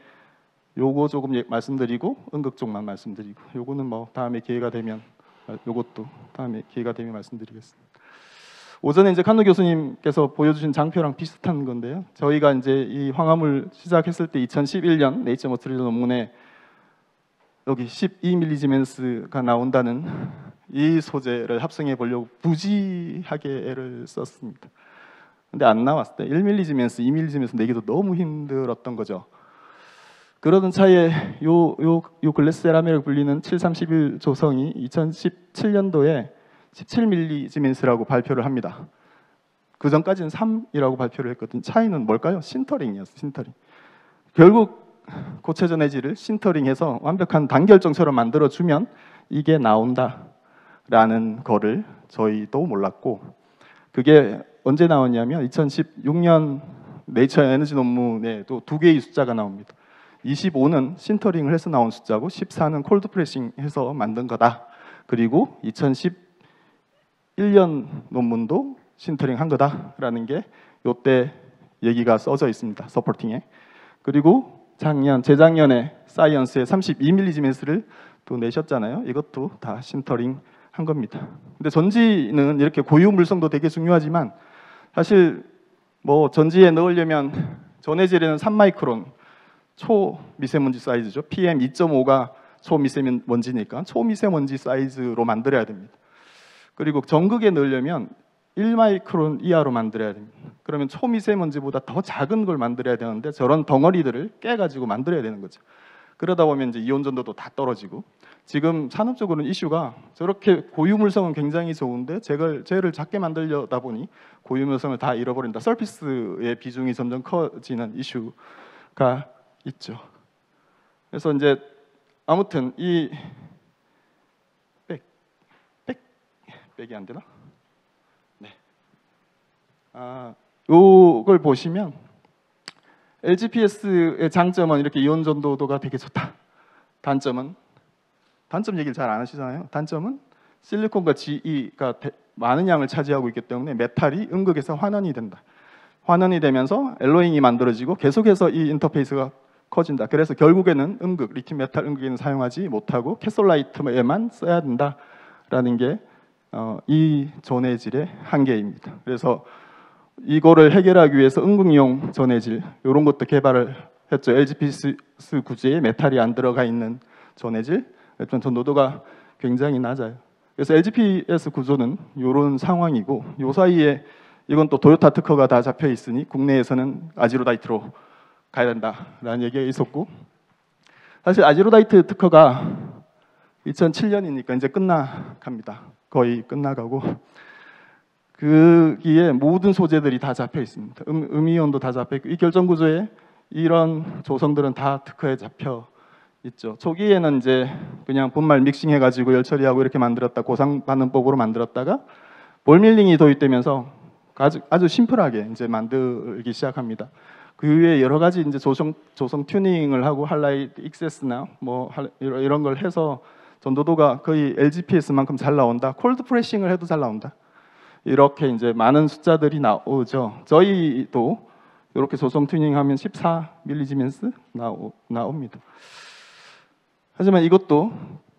요거 조금 말씀드리고 음극 쪽만 말씀드리고, 요거는 뭐 다음에 기회가 되면, 요것도 다음에 기회가 되면 말씀드리겠습니다. 오전에 이제 칸노 교수님께서 보여주신 장표랑 비슷한 건데요. 저희가 이제 이 황화물 시작했을 때 2011년 네이처 머티리얼 논문에 여기 12mg가 나온다는 이 소재를 합성해 보려고 부지하게 애를 썼습니다. 근데 안 나왔을 때 1mg, 2mg 내기도 너무 힘들었던 거죠. 그러던 차에 요 글래스 세라믹이라고 불리는 731 조성이 2017년도에 17mg라고 발표를 합니다. 그 전까지는 3이라고 발표를 했거든요. 차이는 뭘까요? 신터링이었어요. 신터링. 결국 고체 전해질을 신터링해서 완벽한 단결정처럼 만들어주면 이게 나온다라는 거를 저희도 몰랐고, 그게 언제 나왔냐면 2016년 네이처 에너지 논문에 또 두 개의 숫자가 나옵니다. 25는 신터링을 해서 나온 숫자고 14는 콜드 프레싱 해서 만든 거다. 그리고 2011년 논문도 신터링 한 거다라는 게 요때 얘기가 써져 있습니다. 서포팅에. 그리고 재작년에 사이언스에 32mg를 또 내셨잖아요. 이것도 다 신터링 한 겁니다. 근데 전지는 이렇게 고유 물성도 되게 중요하지만 사실 뭐 전지에 넣으려면 전해질에는 3마이크론 초미세먼지 사이즈죠. PM 2.5가 초미세먼지니까 초미세먼지 사이즈로 만들어야 됩니다. 그리고 전극에 넣으려면 1마이크론 이하로 만들어야 됩니다. 그러면 초미세먼지보다 더 작은 걸 만들어야 되는데 저런 덩어리들을 깨가지고 만들어야 되는 거죠. 그러다 보면 이제 이온 전도도 다 떨어지고, 지금 산업적으로는 이슈가 저렇게 고유물성은 굉장히 좋은데 쟤를 작게 만들려다 보니 고유물성을 다 잃어버린다. 서피스의 비중이 점점 커지는 이슈가 있죠. 그래서 이제 아무튼 이 백이 안 되나? 네. 요걸 보시면 LGPS의 장점은 이렇게 이온 전도도가 되게 좋다. 단점 얘기를 잘 안 하시잖아요. 단점은 실리콘과 GE가 많은 양을 차지하고 있기 때문에 메탈이 음극에서 환원이 된다. 환원이 되면서 엘로잉이 만들어지고 계속해서 이 인터페이스가 커진다. 그래서 결국에는 음극, 리튬 메탈 음극에는 사용하지 못하고 캐솔라이트에만 써야 된다라는 게 이 전해질의 한계입니다. 그래서 이거를 해결하기 위해서 음극용 전해질 이런 것도 개발을 했죠. LGPS 구조에 메탈이 안 들어가 있는 전해질, 전도도가 굉장히 낮아요. 그래서 LGPS 구조는 이런 상황이고, 요 사이에 이건 또 토요타 특허가 다 잡혀 있으니 국내에서는 아지로다이트로 가야 된다라는 얘기가 있었고, 사실 아지로다이트 특허가 2007년이니까 이제 끝나갑니다. 거의 끝나가고, 거기에 모든 소재들이 다 잡혀 있습니다. 음이온도 다 잡혀 있고, 이 결정 구조에 이런 조성들은 다 특허에 잡혀 있죠. 초기에는 이제 그냥 분말 믹싱해가지고 열 처리하고 이렇게 만들었다, 고상 반응법으로 만들었다가 볼밀링이 도입되면서 아주 심플하게 이제 만들기 시작합니다. 그 이후에 여러 가지 이제 조성 튜닝을 하고 할라이트 익세스나 뭐 이런 걸 해서 전도도가 거의 LGPS만큼 잘 나온다. 콜드 프레싱을 해도 잘 나온다. 이렇게 이제 많은 숫자들이 나오죠. 저희도 이렇게 조성 튜닝하면 14mg 나옵니다. 하지만 이것도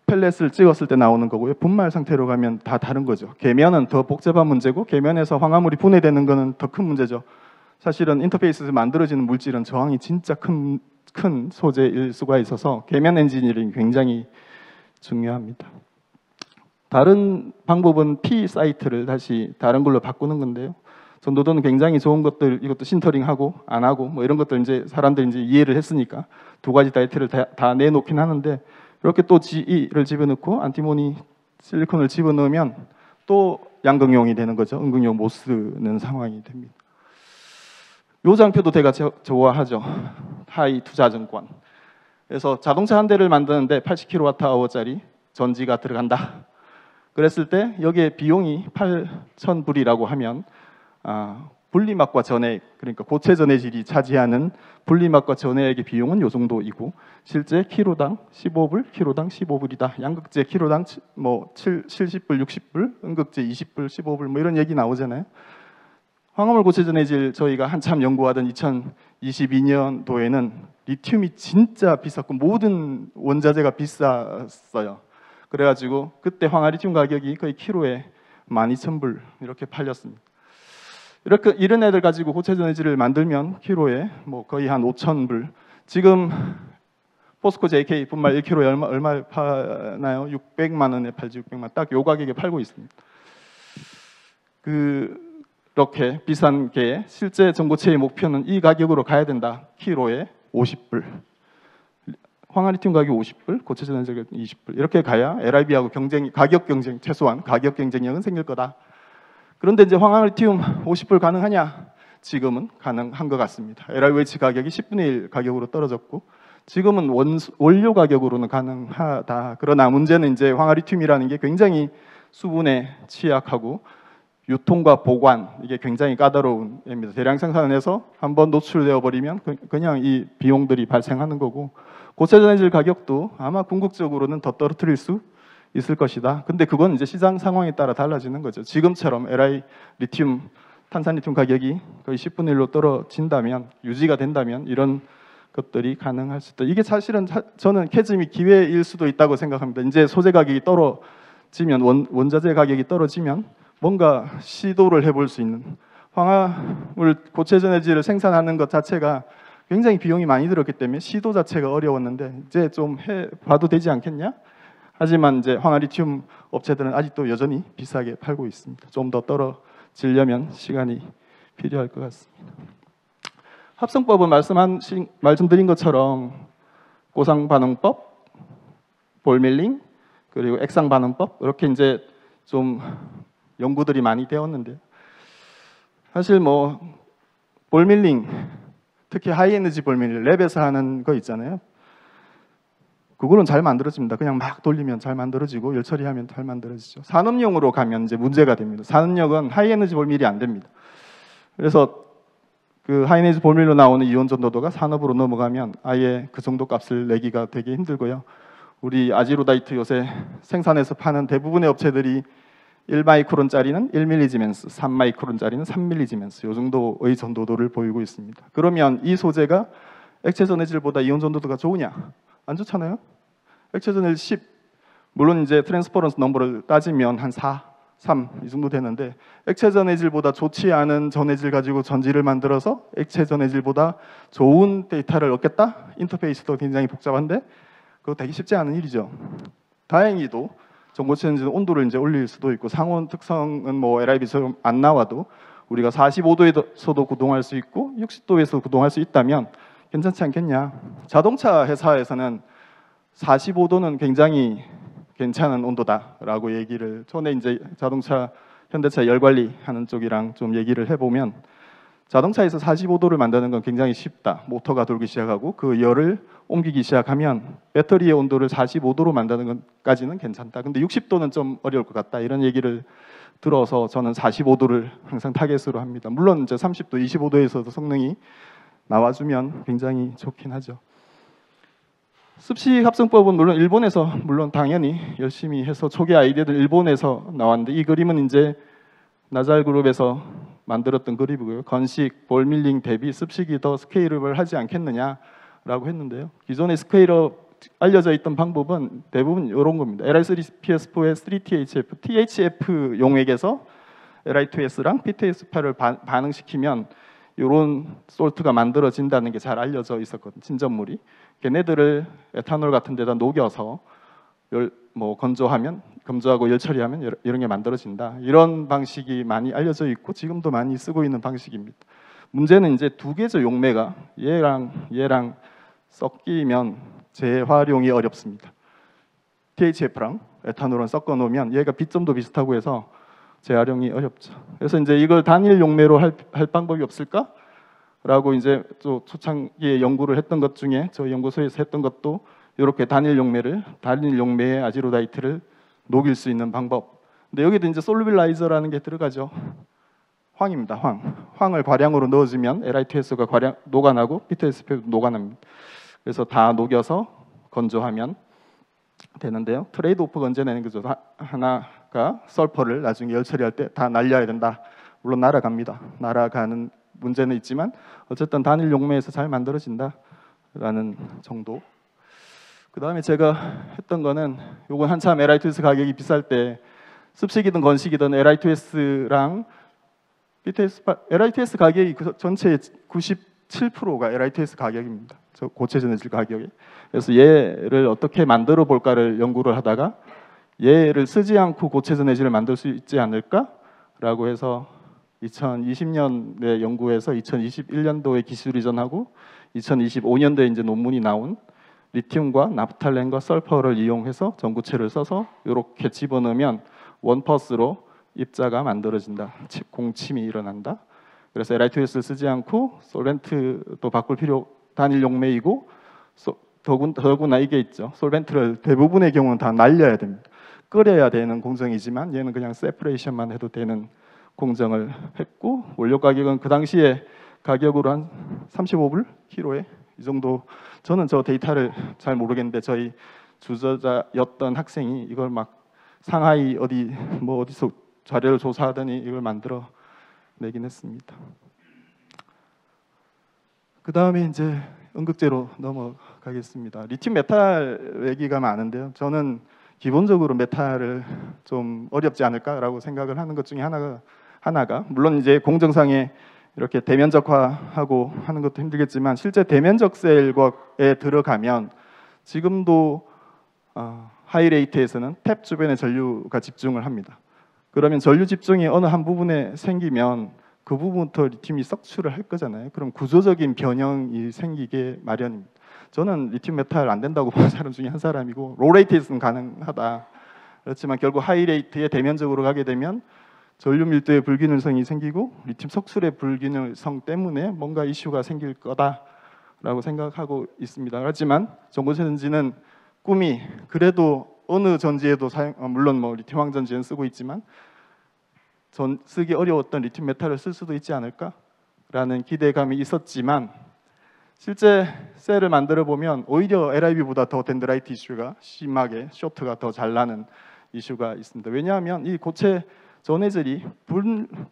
펠렛을 찍었을 때 나오는 거고요. 분말 상태로 가면 다 다른 거죠. 계면은 더 복잡한 문제고, 계면에서 황화물이 분해되는 거는 더 큰 문제죠. 사실은 인터페이스에서 만들어지는 물질은 저항이 진짜 큰 소재일 수가 있어서 계면 엔지니어링이 굉장히 중요합니다. 다른 방법은 P 사이트를 다시 다른 걸로 바꾸는 건데요. 전도도는 굉장히 좋은 것들, 이것도 신터링하고 안 하고 뭐 이런 것들 이제 사람들이 이제 이해를 했으니까 두 가지 사이트를 다 내놓긴 하는데, 이렇게 또 GE를 집어넣고 안티모니 실리콘을 집어넣으면 또 양극용이 되는 거죠. 음극용 못 쓰는 상황이 됩니다. 요 장표도 제가 좋아하죠. 하이 투자증권. 그래서 자동차 한 대를 만드는데 80kWh짜리 전지가 들어간다. 그랬을 때 여기에 비용이 8,000불이라고 하면 분리막과 전해액, 그러니까 고체 전해질이 차지하는 분리막과 전해액의 비용은 요 정도이고 실제 키로당 15불, 키로당 15불이다. 양극재 키로당 뭐 70불, 60불, 음극재 20불, 15불 뭐 이런 얘기 나오잖아요. 황화물 고체 전해질 저희가 한참 연구하던 2022년도에는 리튬이 진짜 비쌌고 모든 원자재가 비쌌어요. 그래가지고 그때 황화리튬 가격이 거의 키로에 12,000불 이렇게 팔렸습니다. 이렇게 이런 애들 가지고 고체 전해질을 만들면 키로에 뭐 거의 한 5,000불. 지금 포스코 JK 분말 1kg에 얼마 파나요? 600만 원에 팔지. 600만 딱 요 가격에 팔고 있습니다. 그렇게 비싼 게 실제 전고체의 목표는 이 가격으로 가야 된다. 키로에 50불. 황화리튬 가격 50불, 고체 전해질 가격 20불. 이렇게 가야 LIB하고 가격 경쟁, 최소한 가격 경쟁력은 생길 거다. 그런데 이제 황화리튬 50불 가능하냐? 지금은 가능한 것 같습니다. LIBH 가격이 10분의 1 가격으로 떨어졌고 지금은 원료 가격으로는 가능하다. 그러나 문제는 이제 황화리튬이라는 게 굉장히 수분에 취약하고 유통과 보관 이게 굉장히 까다로운 겁니다. 대량 생산해서 한번 노출되어 버리면 그냥 이 비용들이 발생하는 거고 고체 전해질 가격도 아마 궁극적으로는 더 떨어뜨릴 수 있을 것이다. 근데 그건 이제 시장 상황에 따라 달라지는 거죠. 지금처럼 LI 리튬, 탄산리튬 가격이 거의 10분의 1로 떨어진다면, 유지가 된다면 이런 것들이 가능할 수 있다. 이게 사실은 저는 캐즘이 기회일 수도 있다고 생각합니다. 이제 소재 가격이 떨어지면, 원자재 가격이 떨어지면 뭔가 시도를 해볼 수 있는, 황화물 고체 전해질을 생산하는 것 자체가 굉장히 비용이 많이 들었기 때문에 시도 자체가 어려웠는데 이제 좀 해봐도 되지 않겠냐? 하지만 이제 황화리튬 업체들은 아직도 여전히 비싸게 팔고 있습니다. 좀 더 떨어지려면 시간이 필요할 것 같습니다. 합성법은 말씀드린 것처럼 고상반응법, 볼밀링, 그리고 액상반응법 이렇게 이제 좀 연구들이 많이 되었는데요. 사실 뭐 볼밀링, 특히 하이에너지 볼밀링, 랩에서 하는 거 있잖아요. 그거는 잘 만들어집니다. 그냥 막 돌리면 잘 만들어지고 열 처리하면 잘 만들어지죠. 산업용으로 가면 이제 문제가 됩니다. 산업용은 하이에너지 볼밀이 안 됩니다. 그래서 그 하이에너지 볼밀로 나오는 이온 전도도가 산업으로 넘어가면 아예 그 정도 값을 내기가 되게 힘들고요. 우리 아지로다이트 요새 생산해서 파는 대부분의 업체들이 1마이크론짜리는 1밀리지멘스, 3마이크론짜리는 3밀리지멘스 이 정도의 전도도를 보이고 있습니다. 그러면 이 소재가 액체 전해질보다 이온 전도도가 좋으냐? 안 좋잖아요. 액체 전해질 10, 물론 이제 트랜스퍼런스 넘버를 따지면 한 4, 3 이 정도 되는데 액체 전해질보다 좋지 않은 전해질 가지고 전지를 만들어서 액체 전해질보다 좋은 데이터를 얻겠다? 인터페이스도 굉장히 복잡한데 그거 되게 쉽지 않은 일이죠. 다행히도 전고체 전해질 온도를 이제 올릴 수도 있고 상온 특성은 뭐 LIB처럼 안 나와도 우리가 45도에서도 구동할 수 있고 60도에서 구동할 수 있다면 괜찮지 않겠냐. 자동차 회사에서는 45도는 굉장히 괜찮은 온도다라고 얘기를, 전에 이제 자동차 현대차 열 관리하는 쪽이랑 좀 얘기를 해보면 자동차에서 45도를 만드는 건 굉장히 쉽다. 모터가 돌기 시작하고 그 열을 옮기기 시작하면 배터리의 온도를 45도로 만드는 것까지는 괜찮다. 근데 60도는 좀 어려울 것 같다. 이런 얘기를 들어서 저는 45도를 항상 타겟으로 합니다. 물론 이제 30도, 25도에서도 성능이 나와주면 굉장히 좋긴 하죠. 습식 합성법은 물론 일본에서 당연히 열심히 해서 초기 아이디어들 일본에서 나왔는데 이 그림은 이제 나잘 그룹에서 만들었던 그림이고요. 건식, 볼밀링 대비 습식이 더 스케일업을 하지 않겠느냐라고 했는데요. 기존의 스케일업 알려져 있던 방법은 대부분 이런 겁니다. Li3PS4에 3THF, THF 용액에서 Li2S랑 P2S8을 반응시키면 이런 솔트가 만들어진다는 게 잘 알려져 있었거든요. 진전물이. 걔네들을 에탄올 같은 데다 녹여서 건조하고 열 처리하면 이런 게 만들어진다. 이런 방식이 많이 알려져 있고 지금도 많이 쓰고 있는 방식입니다. 문제는 이제 두 개죠. 용매가 얘랑 섞이면 재활용이 어렵습니다. THF랑 에탄올은 섞어 놓으면 얘가 비점도 비슷하고 해서 재활용이 어렵죠. 그래서 이제 이걸 단일 용매로 할 방법이 없을까? 라고 이제 또 초창기에 연구를 했던 것 중에 저희 연구소에서 했던 것도 이렇게 단일 용매에 아지로다이트를 녹일 수 있는 방법. 근데 여기도 이제 솔루빌라이저라는 게 들어가죠. 황입니다. 황을 과량으로 넣어주면 Li2S가 과량 녹아나고 P2S2도 녹아납니다. 그래서 다 녹여서 건조하면 되는데요. 트레이드 오프가 언제나 있는 거죠. 하나가 설퍼를 나중에 열 처리할 때 다 날려야 된다. 물론 날아갑니다. 날아가는 문제는 있지만 어쨌든 단일 용매에서 잘 만들어진다라는 정도. 그 다음에 제가 했던 거는 요건 한참 Li2S 가격이 비쌀 때 습식이든 건식이든 Li2S랑 Li2S 가격이 그 전체의 97%가 Li2S 가격입니다. 저 고체 전해질 가격이. 그래서 얘를 어떻게 만들어 볼까를 연구를 하다가 얘를 쓰지 않고 고체 전해질을 만들 수 있지 않을까라고 해서 2020년에 연구해서 2021년도에 기술 이전하고 2025년도에 이제 논문이 나온 리튬과 나프탈렌과 설퍼를 이용해서 전구체를 써서 이렇게 집어넣으면 원퍼스로 입자가 만들어진다. 공침이 일어난다. 그래서 Li2S를 쓰지 않고 솔벤트도 바꿀 필요 단일 용매이고 더구나 이게 있죠. 솔벤트를 대부분의 경우는 다 날려야 됩니다. 끓여야 되는 공정이지만 얘는 그냥 세퍼레이션만 해도 되는 공정을 했고 원료 가격은 그 당시에 가격으로 한 35불 키로에 이 정도. 저는 저 데이터를 잘 모르겠는데 저희 주저자였던 학생이 이걸 막 상하이 어디서 자료를 조사하더니 이걸 만들어 내긴 했습니다. 그 다음에 이제 음극재로 넘어가겠습니다. 리튬 메탈 얘기가 많은데요. 저는 기본적으로 메탈을 좀 어렵지 않을까라고 생각을 하는 것 중에 하나가 물론 이제 공정상에 이렇게 대면적화하고 하는 것도 힘들겠지만 실제 대면적 셀에 들어가면 지금도 하이레이트에서는 탭 주변에 전류가 집중을 합니다. 그러면 전류 집중이 어느 한 부분에 생기면 그 부분부터 리튬이 썩출을 할 거잖아요. 그럼 구조적인 변형이 생기게 마련입니다. 저는 리튬 메탈 안 된다고 보는 사람 중에 한 사람이고 로레이트에서는 가능하다. 그렇지만 결국 하이레이트에 대면적으로 가게 되면 전류 밀도의 불균형성이 생기고 리튬 석술의 불균형성 때문에 뭔가 이슈가 생길 거다라고 생각하고 있습니다. 하지만 전고체 전지는 꿈이 그래도 어느 전지에도 물론 뭐 리튬 황전지는 쓰고 있지만 쓰기 어려웠던 리튬 메탈을 쓸 수도 있지 않을까라는 기대감이 있었지만 실제 셀을 만들어 보면 오히려 LIB보다 더 덴드라이트 이슈가 심하게 쇼트가 더 잘 나는 이슈가 있습니다. 왜냐하면 이 고체 전해질이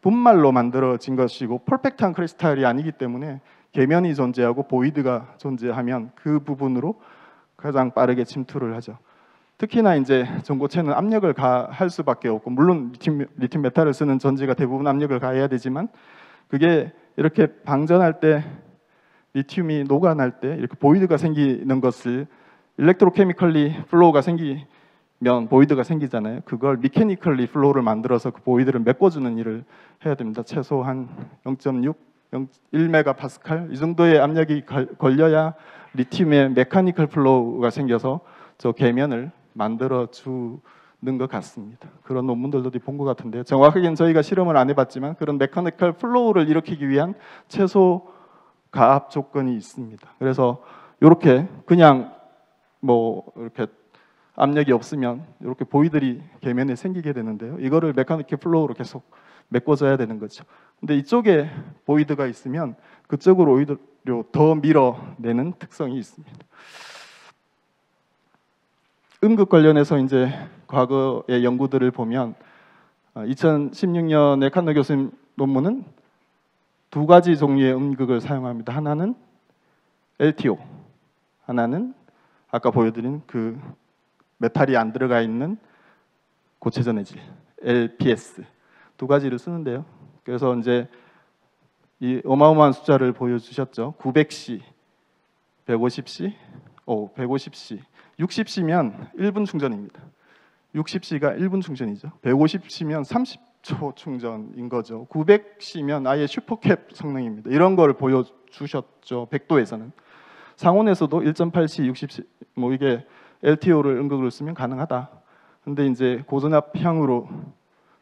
분말로 만들어진 것이고 퍼펙트한 크리스탈이 아니기 때문에 계면이 존재하고 보이드가 존재하면 그 부분으로 가장 빠르게 침투를 하죠. 특히나 이제 전고체는 압력을 가할 수밖에 없고 물론 리튬 메탈을 쓰는 전지가 대부분 압력을 가해야 되지만 그게 이렇게 방전할 때 리튬이 녹아날 때 이렇게 보이드가 생기는 것을 일렉트로케미컬리 플로우가 생기면 보이드가 생기잖아요. 그걸 미케니컬리 플로우를 만들어서 그 보이드를 메꿔주는 일을 해야 됩니다. 최소 한 0.6, 1메가파스칼 이 정도의 압력이 걸려야 리튬의 메카니컬 플로우가 생겨서 저 계면을 만들어 주는 것 같습니다. 그런 논문들도 본 것 같은데요. 정확하게는 저희가 실험을 안 해봤지만 그런 메카니컬 플로우를 일으키기 위한 최소 가압 조건이 있습니다. 그래서 이렇게 그냥 뭐 이렇게 압력이 없으면 이렇게 보이들이 계면에 생기게 되는데요. 이거를 메카니컬 플로우로 계속 메꿔줘야 되는 거죠. 근데 이쪽에 보이드가 있으면 그쪽으로 오히려 더 밀어내는 특성이 있습니다. 음극 관련해서 이제 과거의 연구들을 보면 2016년에 칸너 교수님 논문은 두 가지 종류의 음극을 사용합니다. 하나는 LTO, 하나는 아까 보여드린 그 메탈이 안 들어가 있는 고체 전해질 LPS 두 가지를 쓰는데요. 그래서 이제 이 어마어마한 숫자를 보여주셨죠. 900C, 150C, 150C, 60C면 1분 충전입니다. 60C가 1분 충전이죠. 150C면 30초 충전인 거죠. 900C면 아예 슈퍼캡 성능입니다. 이런 걸 보여주셨죠. 백도에서는. 상온에서도 1.8C, 60C 뭐 이게 LTO를 음극으로 쓰면 가능하다. 근데 이제 고전압형으로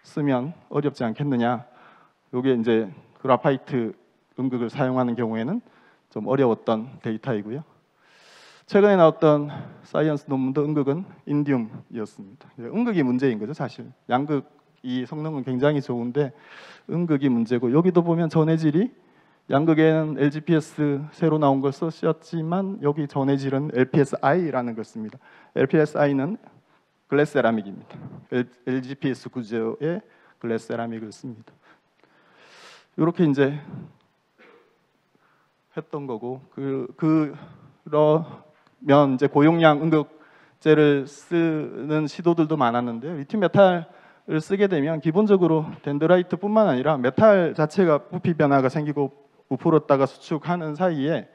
쓰면 어렵지 않겠느냐. 이게 이제 그라파이트 음극을 사용하는 경우에는 좀 어려웠던 데이터이고요. 최근에 나왔던 사이언스 논문도 음극은 인디움이었습니다. 음극이 문제인 거죠, 사실. 양극이 성능은 굉장히 좋은데 음극이 문제고, 여기도 보면 전해질이 양극에는 LGPS 새로 나온 걸 쓰셨지만 여기 전해질은 LPSI라는 걸 씁니다. LPSI는 글래스 세라믹입니다. LGPS 구조의 글래스 세라믹을 씁니다. 이렇게 이제 했던 거고, 그러면 이제 고용량 음극재를 쓰는 시도들도 많았는데, 리튬 메탈을 쓰게 되면 기본적으로 덴드라이트뿐만 아니라 메탈 자체가 부피 변화가 생기고 부풀었다가 수축하는 사이에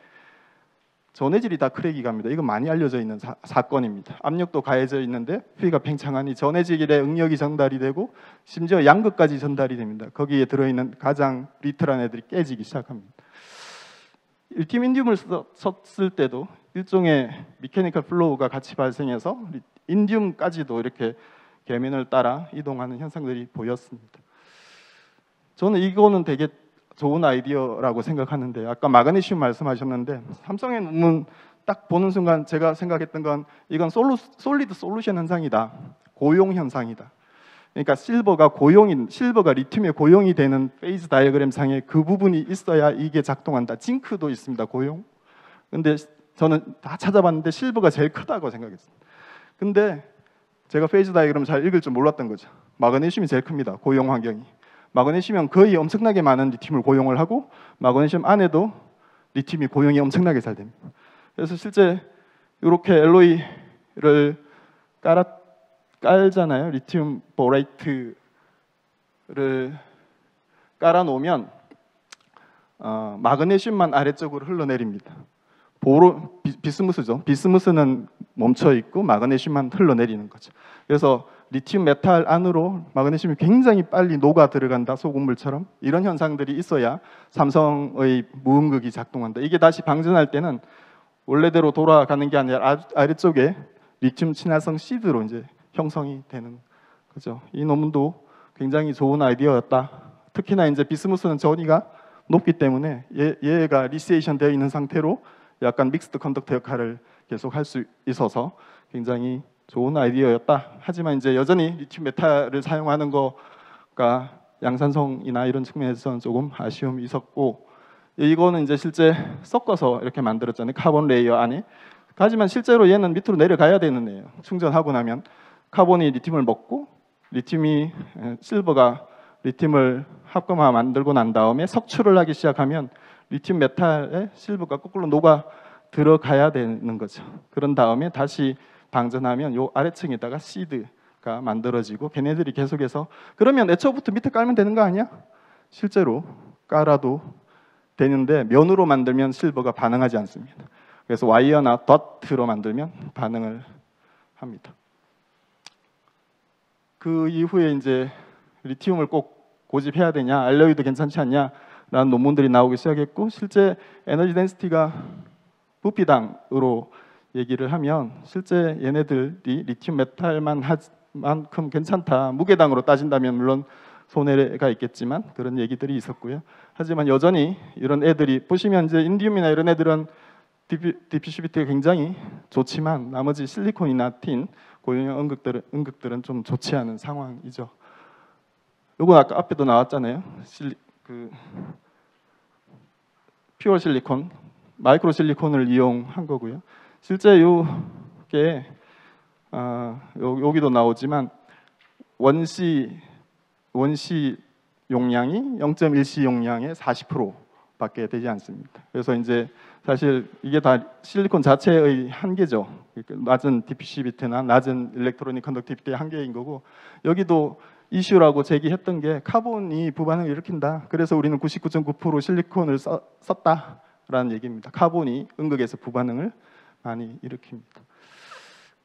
전해질이 다 크랙이 갑니다. 이건 많이 알려져 있는 사건입니다. 압력도 가해져 있는데 부피가 팽창하니 전해질의 응력이 전달이 되고 심지어 양극까지 전달이 됩니다. 거기에 들어있는 가장 리틀한 애들이 깨지기 시작합니다. 리튬 인디움을 썼을 때도 일종의 미케니컬 플로우가 같이 발생해서 인디움까지도 이렇게 계면을 따라 이동하는 현상들이 보였습니다. 저는 이거는 되게 좋은 아이디어라고 생각하는데, 아까 마그네슘 말씀하셨는데 삼성의 논문 딱 보는 순간 제가 생각했던 건 이건 솔리드 솔루션 현상이다, 고용 현상이다. 그러니까 실버가 리튬의 고용이 되는 페이즈 다이어그램 상에 그 부분이 있어야 이게 작동한다. 징크도 있습니다, 고용. 근데 저는 다 찾아봤는데 실버가 제일 크다고 생각했습니다. 근데 제가 페이즈 다이어그램 잘 읽을 줄 몰랐던 거죠. 마그네슘이 제일 큽니다, 고용 환경이. 마그네슘은 거의 엄청나게 많은 리튬을 고용을 하고 마그네슘 안에도 리튬이 고용이 엄청나게 잘 됩니다. 그래서 실제 이렇게 알로이를 깔잖아요. 리튬 보레이트를 깔아 놓으면 마그네슘만 아래쪽으로 흘러내립니다. 비스무스죠. 비스무스는 멈춰 있고 마그네슘만 흘러내리는 거죠. 그래서 리튬 메탈 안으로 마그네슘이 굉장히 빨리 녹아 들어간다, 소금물처럼. 이런 현상들이 있어야 삼성의 무음극이 작동한다. 이게 다시 방전할 때는 원래대로 돌아가는 게 아니라 아래쪽에 리튬 친화성 시드로 이제 형성이 되는 거죠. 이 논문도 굉장히 좋은 아이디어였다. 특히나 이제 비스무스는 전이가 높기 때문에 얘가 리시에이션 되어 있는 상태로 약간 믹스드 컨덕터 역할을 계속 할 수 있어서 굉장히 좋은 아이디어였다. 하지만 이제 여전히 리튬 메탈을 사용하는 거가 양산성이나 이런 측면에서는 조금 아쉬움이 있었고, 이거는 이제 실제 섞어서 이렇게 만들었잖아요, 카본 레이어 안에. 하지만 실제로 얘는 밑으로 내려가야 되는 애예요. 충전하고 나면 카본이 리튬을 먹고, 실버가 리튬을 합금화 만들고 난 다음에 석출을 하기 시작하면 리튬 메탈에 실버가 거꾸로 녹아 들어가야 되는 거죠. 그런 다음에 다시 방전하면 요 아래층에다가 시드가 만들어지고, 걔네들이 계속해서, 그러면 애초부터 밑에 깔면 되는 거 아니야? 실제로 깔아도 되는데 면으로 만들면 실버가 반응하지 않습니다. 그래서 와이어나 덧으로 만들면 반응을 합니다. 그 이후에 이제 리튬을 꼭 고집해야 되냐, 알로이도 괜찮지 않냐 라는 논문들이 나오기 시작했고, 실제 에너지 덴시티가 부피당으로 얘기를 하면 실제 얘네들이 리튬 메탈만큼 괜찮다, 무게당으로 따진다면 물론 손해가 있겠지만 그런 얘기들이 있었고요. 하지만 여전히 이런 애들이 보시면 이제 인디움이나 이런 애들은 디피시비티가 굉장히 좋지만 나머지 실리콘이나 틴, 고용량 음극들은 좀 좋지 않은 상황이죠. 요건 아까 앞에도 나왔잖아요. 퓨어 실리콘, 마이크로 실리콘을 이용한 거고요. 실제 요게 여기도 나오지만 원시 용량이 0.1C 용량의 40%밖에 되지 않습니다. 그래서 이제 사실 이게 다 실리콘 자체의 한계죠. 낮은 디피시비티나 낮은 일렉트로닉 컨덕티비티의 한계인 거고, 여기도 이슈라고 제기했던 게 카본이 부반응을 일으킨다. 그래서 우리는 99.9% 실리콘을 썼다라는 얘기입니다. 카본이 음극에서 부반응을 많이 일으킵니다.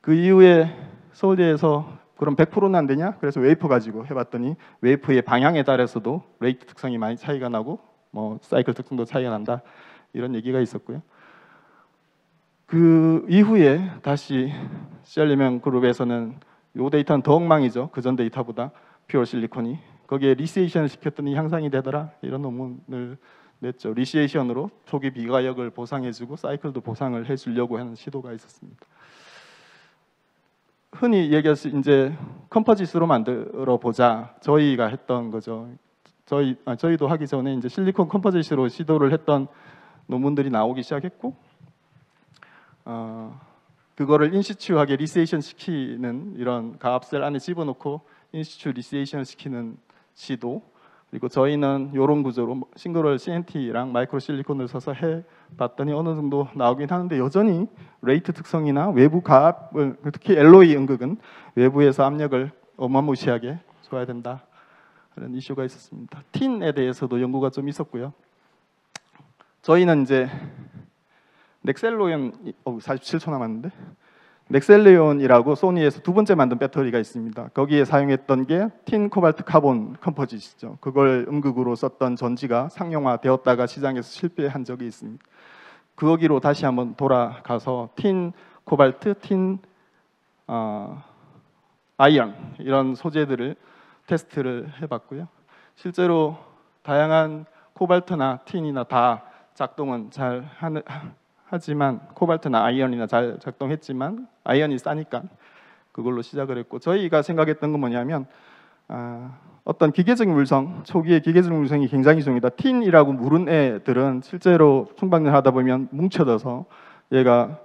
그 이후에 서울대에서 그럼 100%는 안 되냐? 그래서 웨이퍼 가지고 해봤더니 웨이퍼의 방향에 따라서도 레이트 특성이 많이 차이가 나고 뭐 사이클 특성도 차이가 난다, 이런 얘기가 있었고요. 그 이후에 다시 시알리명 그룹에서는 이 데이터는 더 엉망이죠. 그전 데이터보다 퓨어 실리콘이 거기에 리시에이션을 시켰더니 향상이 되더라, 이런 논문을 냈죠. 리시에이션으로 초기 비가역을 보상해주고 사이클도 보상을 해주려고 하는 시도가 있었습니다. 흔히 얘기해서 이제 컴포짓으로 만들어 보자 저희가 했던 거죠. 저희도 하기 전에 이제 실리콘 컴포짓으로 시도를 했던 논문들이 나오기 시작했고, 그거를 인시추하게 리시에이션 시키는 이런 가압셀 안에 집어넣고 인시추 리시에이션 시키는 시도, 그리고 저희는 이런 구조로 싱글월 CNT랑 마이크로 실리콘을 써서 해봤더니 어느 정도 나오긴 하는데 여전히 레이트 특성이나 외부 가압을, 특히 LOE 응극은 외부에서 압력을 어마무시하게 줘야 된다, 그런 이슈가 있었습니다. 틴에 대해서도 연구가 좀 있었고요. 저희는 이제 넥셀로온 47초 남았는데 넥셀레온이라고 소니에서 두 번째 만든 배터리가 있습니다. 거기에 사용했던 게 틴 코발트 카본 컴포짓이죠. 그걸 음극으로 썼던 전지가 상용화되었다가 시장에서 실패한 적이 있습니다. 거기로 다시 한번 돌아가서 틴 코발트, 틴 아이언 이런 소재들을 테스트를 해봤고요. 실제로 다양한 코발트나 틴이나 다 작동은 잘 하지만 코발트나 아이언이나 잘 작동했지만 아이언이 싸니까 그걸로 시작을 했고, 저희가 생각했던 건 뭐냐면 어떤 기계적 물성, 초기의 기계적 물성이 굉장히 중요하다. 틴이라고 물은 애들은 실제로 충방을 하다 보면 뭉쳐져서 얘가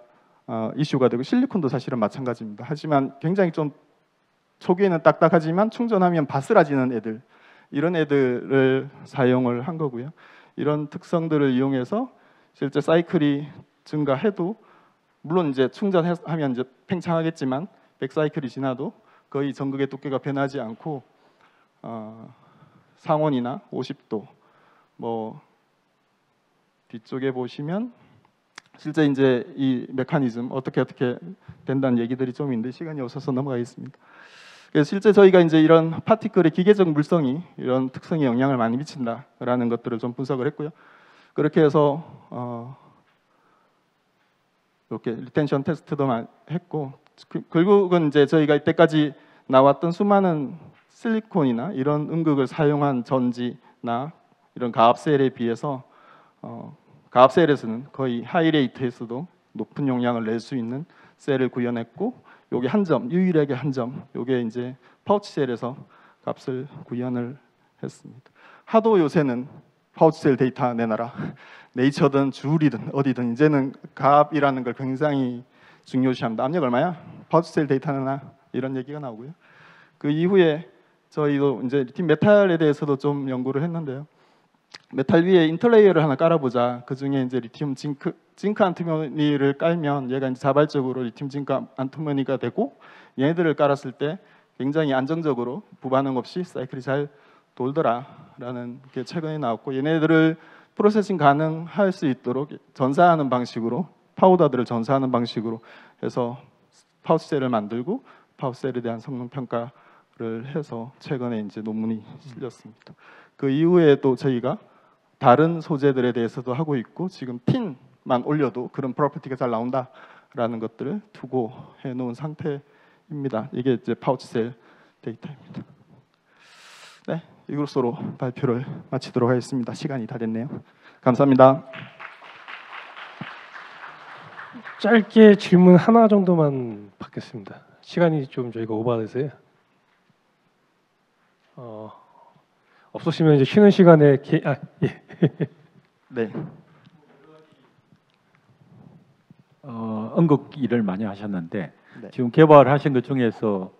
이슈가 되고, 실리콘도 사실은 마찬가지입니다. 하지만 굉장히 좀 초기에는 딱딱하지만 충전하면 바스라지는 애들, 이런 애들을 사용을 한 거고요. 이런 특성들을 이용해서 실제 사이클이 증가해도, 물론 이제 충전하면 이제 팽창하겠지만 100사이클이 지나도 거의 전극의 두께가 변하지 않고 상온이나 50도, 뭐 뒤쪽에 보시면 실제 이제 이 메커니즘 어떻게 된다는 얘기들이 좀 있는데 시간이 없어서 넘어가겠습니다. 그래서 실제 저희가 이제 이런 파티클의 기계적 물성이 이런 특성에 영향을 많이 미친다라는 것들을 좀 분석을 했고요. 그렇게 해서 이렇게 리텐션 테스트도 했고, 결국은 이제 저희가 이때까지 나왔던 수많은 실리콘이나 이런 음극을 사용한 전지나 이런 가압셀에 비해서 가압셀에서는 거의 하이레이트에서도 높은 용량을 낼 수 있는 셀을 구현했고, 요게 한 점, 유일하게 한 점, 요게 이제 파우치셀에서 값을 구현을 했습니다. 하도 요새는 파우치셀 데이터 내놔라, 네이처든 주울이든 어디든 이제는 가압이라는 걸 굉장히 중요시합니다. 압력 얼마야? 파우치셀 데이터 내놔, 이런 얘기가 나오고요. 그 이후에 저희도 이제 리튬 메탈에 대해서도 좀 연구를 했는데요. 메탈 위에 인터레이어를 하나 깔아보자. 그 중에 이제 리튬 징크 안티모니를 깔면 얘가 이제 자발적으로 리튬 징크 안티모니가 되고, 얘네들을 깔았을 때 굉장히 안정적으로 부반응 없이 사이클이 잘 돌더라라는 게 최근에 나왔고, 얘네들을 프로세싱 가능할 수 있도록 전사하는 방식으로, 파우더들을 전사하는 방식으로 해서 파우치셀을 만들고 파우치셀에 대한 성능 평가를 해서 최근에 이제 논문이 실렸습니다. 그 이후에 또 저희가 다른 소재들에 대해서도 하고 있고, 지금 틴만 올려도 그런 프로퍼티가 잘 나온다라는 것들을 투고해 놓은 상태입니다. 이게 이제 파우치셀 데이터입니다. 네, 이것으로 발표를 마치도록 하겠습니다. 시간이 다 됐네요. 감사합니다. 짧게 질문 하나 정도만 받겠습니다. 시간이 좀 저희가 오버돼서요. 없으시면 이제 쉬는 시간에 예. 네. 응급 일을 많이 하셨는데 네. 지금 개발하신 것 중에서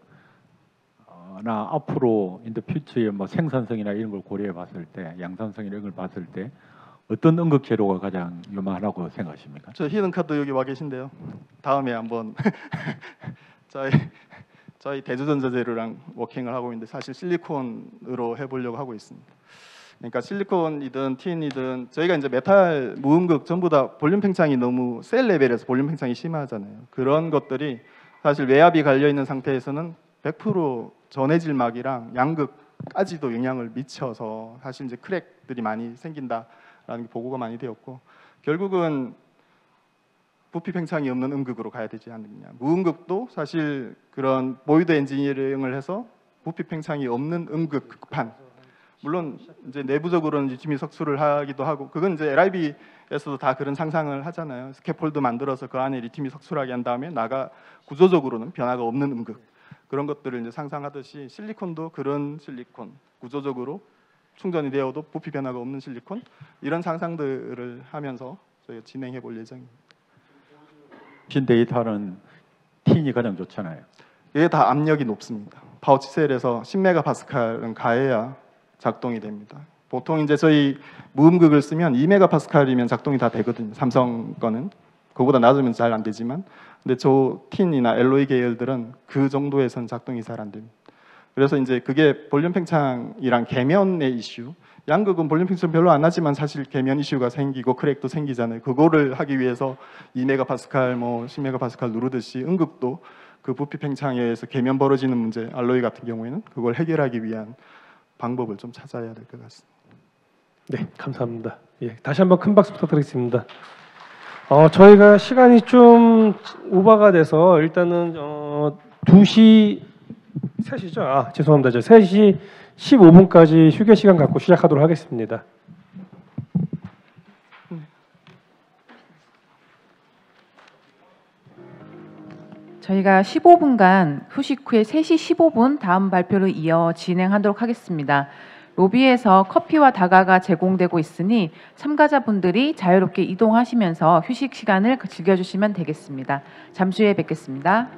나 앞으로 인더 퓨처의 뭐 생산성이나 이런 걸 고려해 봤을 때, 양산성 이런 걸 봤을 때 어떤 응급 재료가 가장 유망하다고 생각하십니까? 저 히든 카드 여기 와 계신데요. 다음에 한번 저희 대주전자 재료랑 워킹을 하고 있는데 사실 실리콘으로 해보려고 하고 있습니다. 그러니까 실리콘이든 틴이든 저희가 이제 메탈 무음극 전부 다 볼륨 팽창이 너무 셀 레벨에서 볼륨 팽창이 심하잖아요. 그런 것들이 사실 외압이 갈려 있는 상태에서는 100% 전해질막이랑 양극까지도 영향을 미쳐서 사실 이제 크랙들이 많이 생긴다라는 보고가 많이 되었고, 결국은 부피 팽창이 없는 음극으로 가야 되지 않느냐. 무음극도 사실 그런 보이드 엔지니어링을 해서 부피 팽창이 없는 음극 극판, 물론 이제 내부적으로는 유티미 석수를 하기도 하고, 그건 이제 LIB에서도 다 그런 상상을 하잖아요. 스캐폴드 만들어서 그 안에 리튬이 석술하게 한 다음에 나가 구조적으로는 변화가 없는 음극, 그런 것들을 이제 상상하듯이 실리콘도 그런 실리콘, 구조적으로 충전이 되어도 부피 변화가 없는 실리콘, 이런 상상들을 하면서 저희가 진행해 볼 예정입니다. 신 데이터는 틴이 가장 좋잖아요. 이게 다 압력이 높습니다. 파우치 셀에서 10메가파스칼은 가해야 작동이 됩니다. 보통 이제 저희 무음극을 쓰면 2메가파스칼이면 작동이 다 되거든요. 삼성 거는 그거보다 낮으면 잘 안 되지만, 근데 저 틴이나 LOE 계열들은 그 정도에선 작동이 잘 안 됩니다. 그래서 이제 그게 볼륨 팽창이랑 계면의 이슈, 양극은 볼륨 팽창 별로 안 하지만 사실 계면 이슈가 생기고 크랙도 생기잖아요. 그거를 하기 위해서 2메가파스칼, 뭐 10메가파스칼 누르듯이 음극도 그 부피 팽창에 의해서 계면 벌어지는 문제, 알로이 같은 경우에는 그걸 해결하기 위한 방법을 좀 찾아야 될 것 같습니다. 네, 감사합니다. 예, 다시 한번 큰 박수 부탁드리겠습니다. 저희가 시간이 좀 오버가 돼서 일단은 2시 3시죠? 아, 죄송합니다. 저 3시 15분까지 휴게 시간 갖고 시작하도록 하겠습니다. 저희가 15분간 휴식 후에 3시 15분 다음 발표를 이어 진행하도록 하겠습니다. 로비에서 커피와 다가가 제공되고 있으니 참가자분들이 자유롭게 이동하시면서 휴식 시간을 즐겨주시면 되겠습니다. 잠시 후에 뵙겠습니다.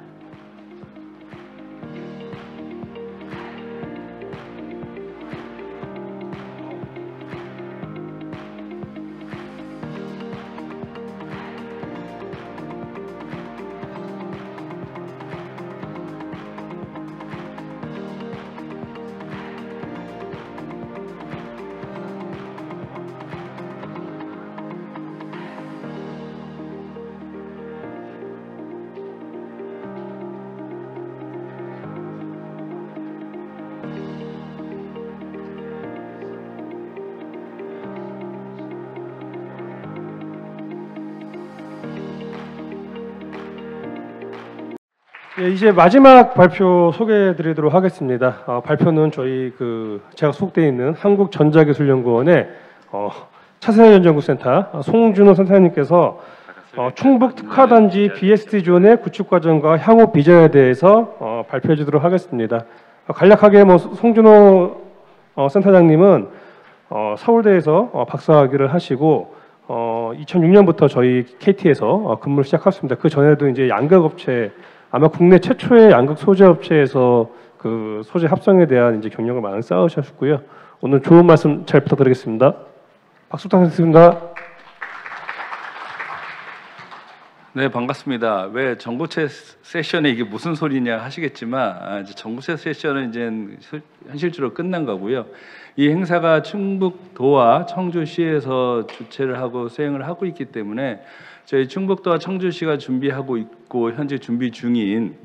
예, 이제 마지막 발표 소개해드리도록 하겠습니다. 발표는 저희 제가 소속돼 있는 한국전자기술연구원의 차세현연구센터 송준호 센터장님께서 충북 특화단지 BSD 존의 구축 과정과 향후 비전에 대해서 발표해주도록 하겠습니다. 간략하게 송준호 센터장님은 서울대에서 박사학위를 하시고 2006년부터 저희 KT에서 근무를 시작했습니다. 그 전에도 이제 양극업체, 아마 국내 최초의 양극 소재 업체에서 그 소재 합성에 대한 이제 경력을 많이 쌓으셨고요. 오늘 좋은 말씀 잘 부탁드리겠습니다. 박수 부탁드리겠습니다. 네, 반갑습니다. 왜 전고체 세션에 이게 무슨 소리냐 하시겠지만, 이제 전고체 세션은 이제 현실적으로 끝난 거고요. 이 행사가 충북도와 청주시에서 주최를 하고 수행을 하고 있기 때문에 저희 충북도와 청주시가 준비하고 있고 현재 준비 중인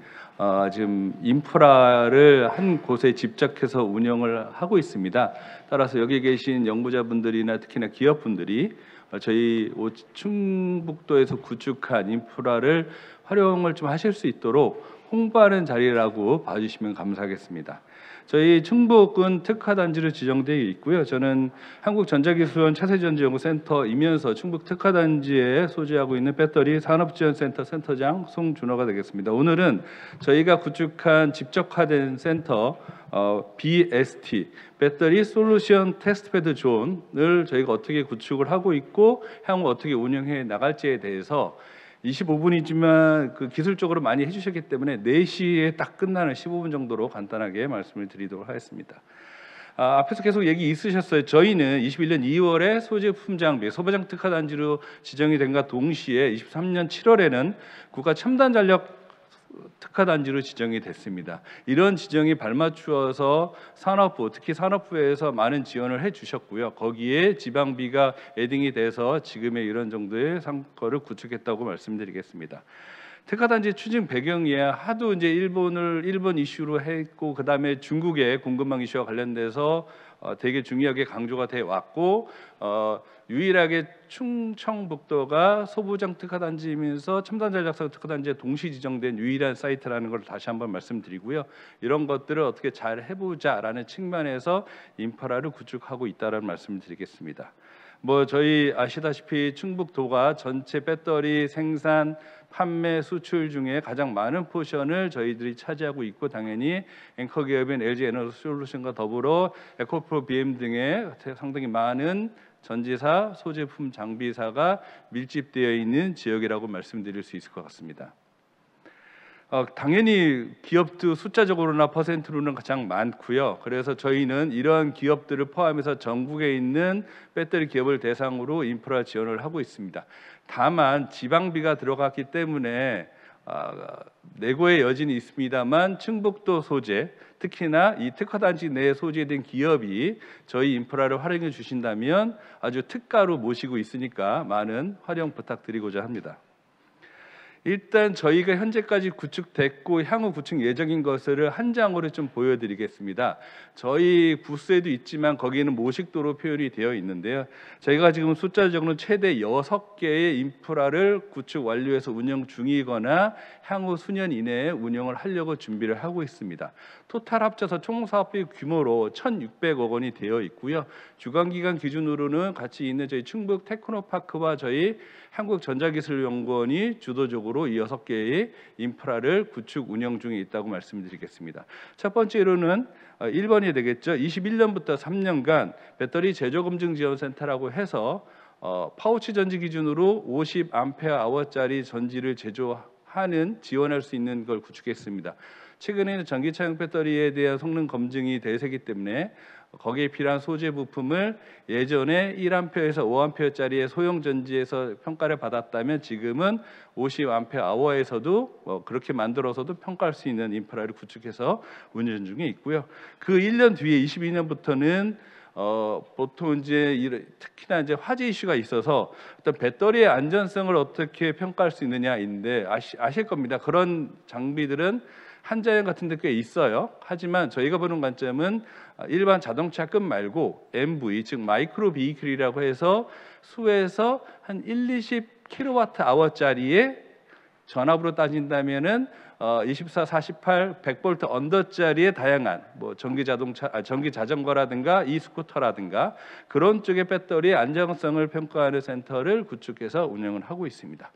지금 인프라를 한 곳에 집적해서 운영을 하고 있습니다. 따라서 여기 계신 연구자분들이나 특히나 기업분들이 저희 충북도에서 구축한 인프라를 활용을 좀 하실 수 있도록 홍보하는 자리라고 봐주시면 감사하겠습니다. 저희 충북은 특화단지로 지정되어 있고요. 저는 한국전자기술원 차세전지연구센터이면서 충북 특화단지에 소재하고 있는 배터리 산업지원센터 센터장 송준호가 되겠습니다. 오늘은 저희가 구축한 집적화된 센터 BST 배터리 솔루션 테스트패드 존을 저희가 어떻게 구축을 하고 있고 향후 어떻게 운영해 나갈지에 대해서 25분이지만 그 기술적으로 많이 해주셨기 때문에 4시에 딱 끝나는 15분 정도로 간단하게 말씀을 드리도록 하겠습니다. 앞에서 계속 얘기 있으셨어요. 저희는 21년 2월에 소재품 장비 소배장 특화단지로 지정이 된과 동시에 23년 7월에는 국가 첨단 전력 특화단지로 지정이 됐습니다. 이런 지정이 발맞추어서 산업부, 특히 산업부에서 많은 지원을 해주셨고요. 거기에 지방비가 에딩이 돼서 지금의 이런 정도의 성과를 구축했다고 말씀드리겠습니다. 특화단지 추진 배경이야 하도 이제 일본 이슈로 했고 그다음에 중국의 공급망 이슈와 관련돼서 되게 중요하게 강조가 돼 왔고 유일하게 충청북도가 소부장 특화단지이면서 첨단 전략상 특화단지에 동시 지정된 유일한 사이트라는 걸 다시 한번 말씀드리고요. 이런 것들을 어떻게 잘 해보자라는 측면에서 인프라를 구축하고 있다라는 말씀을 드리겠습니다. 뭐 저희 아시다시피 충북도가 전체 배터리 생산, 판매, 수출 중에 가장 많은 포션을 저희들이 차지하고 있고 당연히 앵커 기업인 LG에너지솔루션과 더불어 에코프로 BM 등의 상당히 많은 전지사, 소제품 장비사가 밀집되어 있는 지역이라고 말씀드릴 수 있을 것 같습니다. 당연히 기업도 숫자적으로나 퍼센트로는 가장 많고요. 그래서 저희는 이러한 기업들을 포함해서 전국에 있는 배터리 기업을 대상으로 인프라 지원을 하고 있습니다. 다만 지방비가 들어갔기 때문에 내고의 여진이 있습니다만 충북도 소재, 특히나 이 특화단지 내에 소재된 기업이 저희 인프라를 활용해 주신다면 아주 특가로 모시고 있으니까 많은 활용 부탁드리고자 합니다. 일단 저희가 현재까지 구축됐고 향후 구축 예정인 것을 한 장으로 좀 보여드리겠습니다. 저희 부스에도 있지만 거기에는 모식도로 표현이 되어 있는데요. 저희가 지금 숫자적으로 최대 6개의 인프라를 구축 완료해서 운영 중이거나 향후 수년 이내에 운영을 하려고 준비를 하고 있습니다. 토탈 합쳐서 총 사업비 규모로 1,600억 원이 되어 있고요. 주관기관 기준으로는 같이 있는 저희 충북 테크노파크와 저희 한국전자기술연구원이 주도적으로 이 6개의 인프라를 구축 운영 중에 있다고 말씀드리겠습니다. 첫 번째로는 1번이 되겠죠. 21년부터 3년간 배터리 제조검증지원센터라고 해서 파우치 전지 기준으로 50A짜리 전지를 제조하는 지원할 수 있는 걸 구축했습니다. 최근에는 전기차용 배터리에 대한 성능 검증이 대세이기 때문에 거기에 필요한 소재 부품을 예전에 1A에서 5A짜리의 소형 전지에서 평가를 받았다면 지금은 50A에서도 그렇게 만들어서도 평가할 수 있는 인프라를 구축해서 운영 중에 있고요. 그 1년 뒤에 22년부터는 보통 이제 특히나 이제 화재 이슈가 있어서 어떤 배터리의 안전성을 어떻게 평가할 수 있느냐인데 아실 겁니다. 그런 장비들은 한자연 같은 데 꽤 있어요. 하지만 저희가 보는 관점은 일반 자동차급 말고 MV, 즉 마이크로 비이클이라고 해서 수에서 한 1-20kWh짜리의 전압으로 따진다면은 24, 48, 100V 언더짜리의 다양한 뭐 전기 자전거라든가 이스쿠터라든가 그런 쪽의 배터리의 안정성을 평가하는 센터를 구축해서 운영을 하고 있습니다.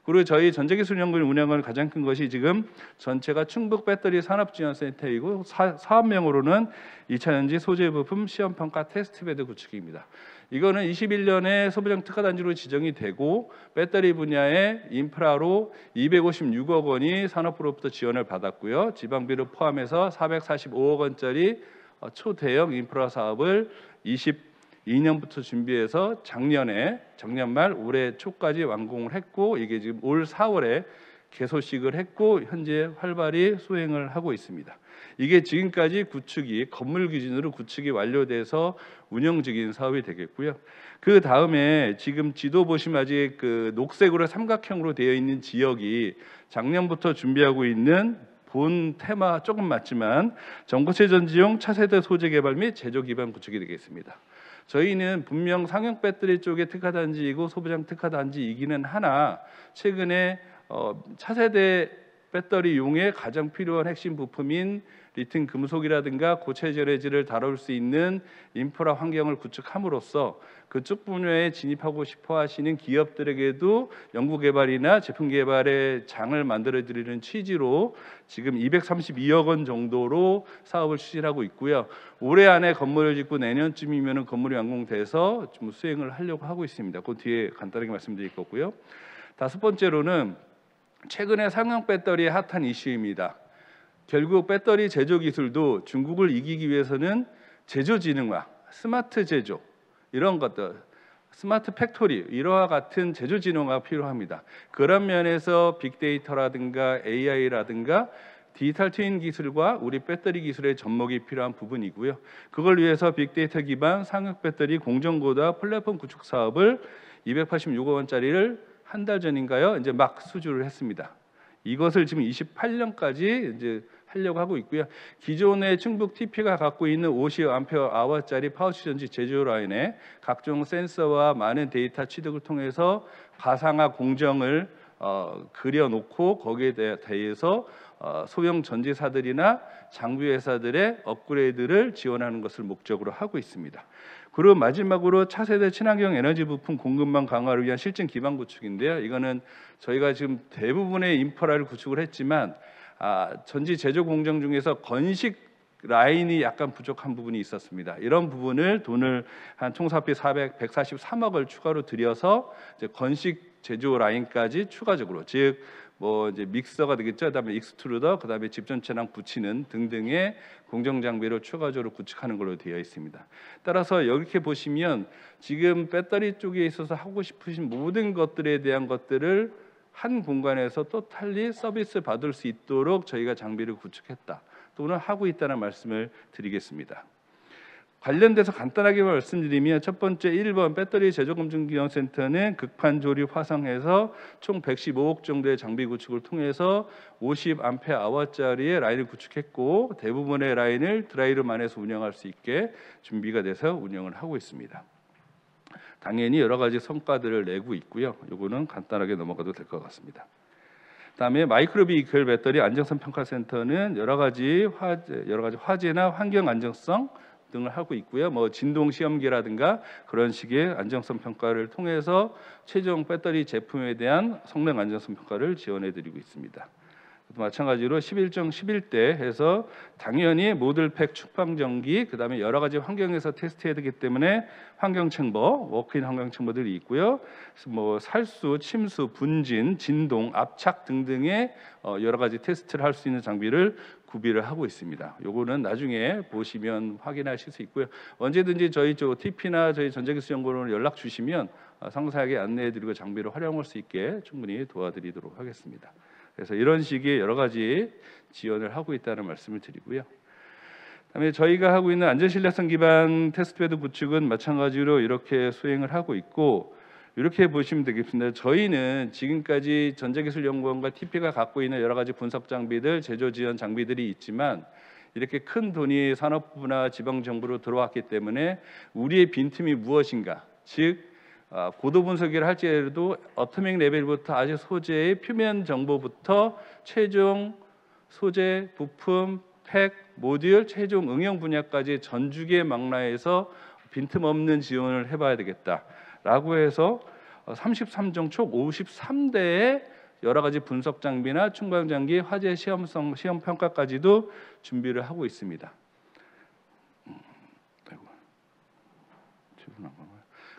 그리고 저희 전자기술연구원 운영을 가장 큰 것이 지금 전체가 충북 배터리 산업지원센터이고 사업명으로는 2차전지 소재 부품 시험평가 테스트베드 구축입니다. 이거는 21년에 소부장 특화단지로 지정이 되고 배터리 분야의 인프라로 256억 원이 산업부로부터 지원을 받았고요. 지방비를 포함해서 445억 원짜리 초대형 인프라 사업을 22년부터 준비해서 작년 말 올해 초까지 완공을 했고 이게 지금 올 4월에 개소식을 했고 현재 활발히 수행을 하고 있습니다. 이게 지금까지 구축이 건물 기준으로 구축이 완료돼서 운영 중인 사업이 되겠고요. 그 다음에 지금 지도 보시면 아직 그 녹색으로 삼각형으로 되어 있는 지역이 작년부터 준비하고 있는 본 테마 조금 맞지만 전고체 전지용 차세대 소재 개발 및 제조 기반 구축이 되겠습니다. 저희는 분명 상용 배터리 쪽의 특화단지이고 소부장 특화단지이기는 하나 최근에 차세대 배터리용에 가장 필요한 핵심 부품인 리튬 금속이라든가 고체 전해질을 다룰 수 있는 인프라 환경을 구축함으로써 그쪽 분야에 진입하고 싶어 하시는 기업들에게도 연구개발이나 제품 개발의 장을 만들어 드리는 취지로 지금 232억 원 정도로 사업을 추진하고 있고요. 올해 안에 건물을 짓고 내년쯤이면 건물이 완공돼서 좀 수행을 하려고 하고 있습니다. 그 뒤에 간단하게 말씀드릴 거고요. 다섯 번째로는 최근에 상용 배터리의 핫한 이슈입니다. 결국 배터리 제조 기술도 중국을 이기기 위해서는 제조진흥화, 스마트 제조 이런 것들, 스마트 팩토리 이러한 같은 제조진흥화가 필요합니다. 그런 면에서 빅데이터라든가 AI라든가 디지털 트윈 기술과 우리 배터리 기술의 접목이 필요한 부분이고요. 그걸 위해서 빅데이터 기반 상용 배터리 공정고도화 플랫폼 구축 사업을 286억 원짜리를 한 달 전인가요? 이제 막 수주를 했습니다. 이것을 지금 28년까지 이제 하려고 하고 있고요. 기존의 충북 TP가 갖고 있는 50A짜리 파우치 전지 제조 라인에 각종 센서와 많은 데이터 취득을 통해서 가상화 공정을 그려놓고 거기에 대해서 소형 전지사들이나 장비 회사들의 업그레이드를 지원하는 것을 목적으로 하고 있습니다. 그리고 마지막으로 차세대 친환경 에너지 부품 공급망 강화를 위한 실증 기반 구축인데요. 이거는 저희가 지금 대부분의 인프라를 구축을 했지만 전지 제조 공정 중에서 건식 라인이 약간 부족한 부분이 있었습니다. 이런 부분을 돈을 한 총사비 143억을 추가로 들여서 이제 건식 제조 라인까지 추가적으로 즉 뭐 이제 믹서가 되겠죠. 그다음에 익스트루더, 그다음에 집전체랑 붙이는 등등의 공정 장비를 추가적으로 구축하는 걸로 되어 있습니다. 따라서 이렇게 보시면 지금 배터리 쪽에 있어서 하고 싶으신 모든 것들에 대한 것들을 한 공간에서 토탈리 서비스 받을 수 있도록 저희가 장비를 구축했다 또는 하고 있다는 말씀을 드리겠습니다. 관련돼서 간단하게 말씀드리면 첫 번째 1번 배터리 제조검증기능센터는 극판 조립 화성해서 총 115억 정도의 장비 구축을 통해서 50A짜리의 라인을 구축했고 대부분의 라인을 드라이룸안에서 운영할 수 있게 준비가 돼서 운영을 하고 있습니다. 당연히 여러 가지 성과들을 내고 있고요. 이거는 간단하게 넘어가도 될 것 같습니다. 그다음에 마이크로 비이클 배터리 안정성 평가센터는 여러 가지 화재나 환경 안정성 등을 하고 있고요. 뭐 진동 시험기라든가 그런 식의 안정성 평가를 통해서 최종 배터리 제품에 대한 성능 안정성 평가를 지원해 드리고 있습니다. 마찬가지로 11정 11대 해서 당연히 모듈팩 축방 전기 그다음에 여러 가지 환경에서 테스트해야 되기 때문에 환경 챔버, 워크인 환경 챔버들이 있고요. 뭐 살수, 침수, 분진, 진동, 압착 등등의 여러 가지 테스트를 할 수 있는 장비를 구비를 하고 있습니다. 요거는 나중에 보시면 확인하실 수 있고요. 언제든지 저희 TP나 저희 전자기술 연구원으로 연락 주시면 상세하게 안내해 드리고 장비를 활용할 수 있게 충분히 도와드리도록 하겠습니다. 그래서 이런 식의 여러 가지 지원을 하고 있다는 말씀을 드리고요. 그다음에 저희가 하고 있는 안전신뢰성 기반 테스트베드 구축은 마찬가지로 이렇게 수행을 하고 있고 이렇게 보시면 되겠습니다. 저희는 지금까지 전자기술연구원과 TP가 갖고 있는 여러 가지 분석 장비들, 제조 지원 장비들이 있지만 이렇게 큰 돈이 산업부나 지방정부로 들어왔기 때문에 우리의 빈틈이 무엇인가, 즉 고도 분석을 할지라도 어토믹 레벨부터 아주 소재의 표면 정보부터 최종 소재, 부품, 팩, 모듈, 최종 응용 분야까지 전주계 망라에서 빈틈없는 지원을 해봐야 되겠다라고 해서 33종 총 53대의 여러 가지 분석 장비나 충방 장비, 화재 시험 평가까지도 준비를 하고 있습니다.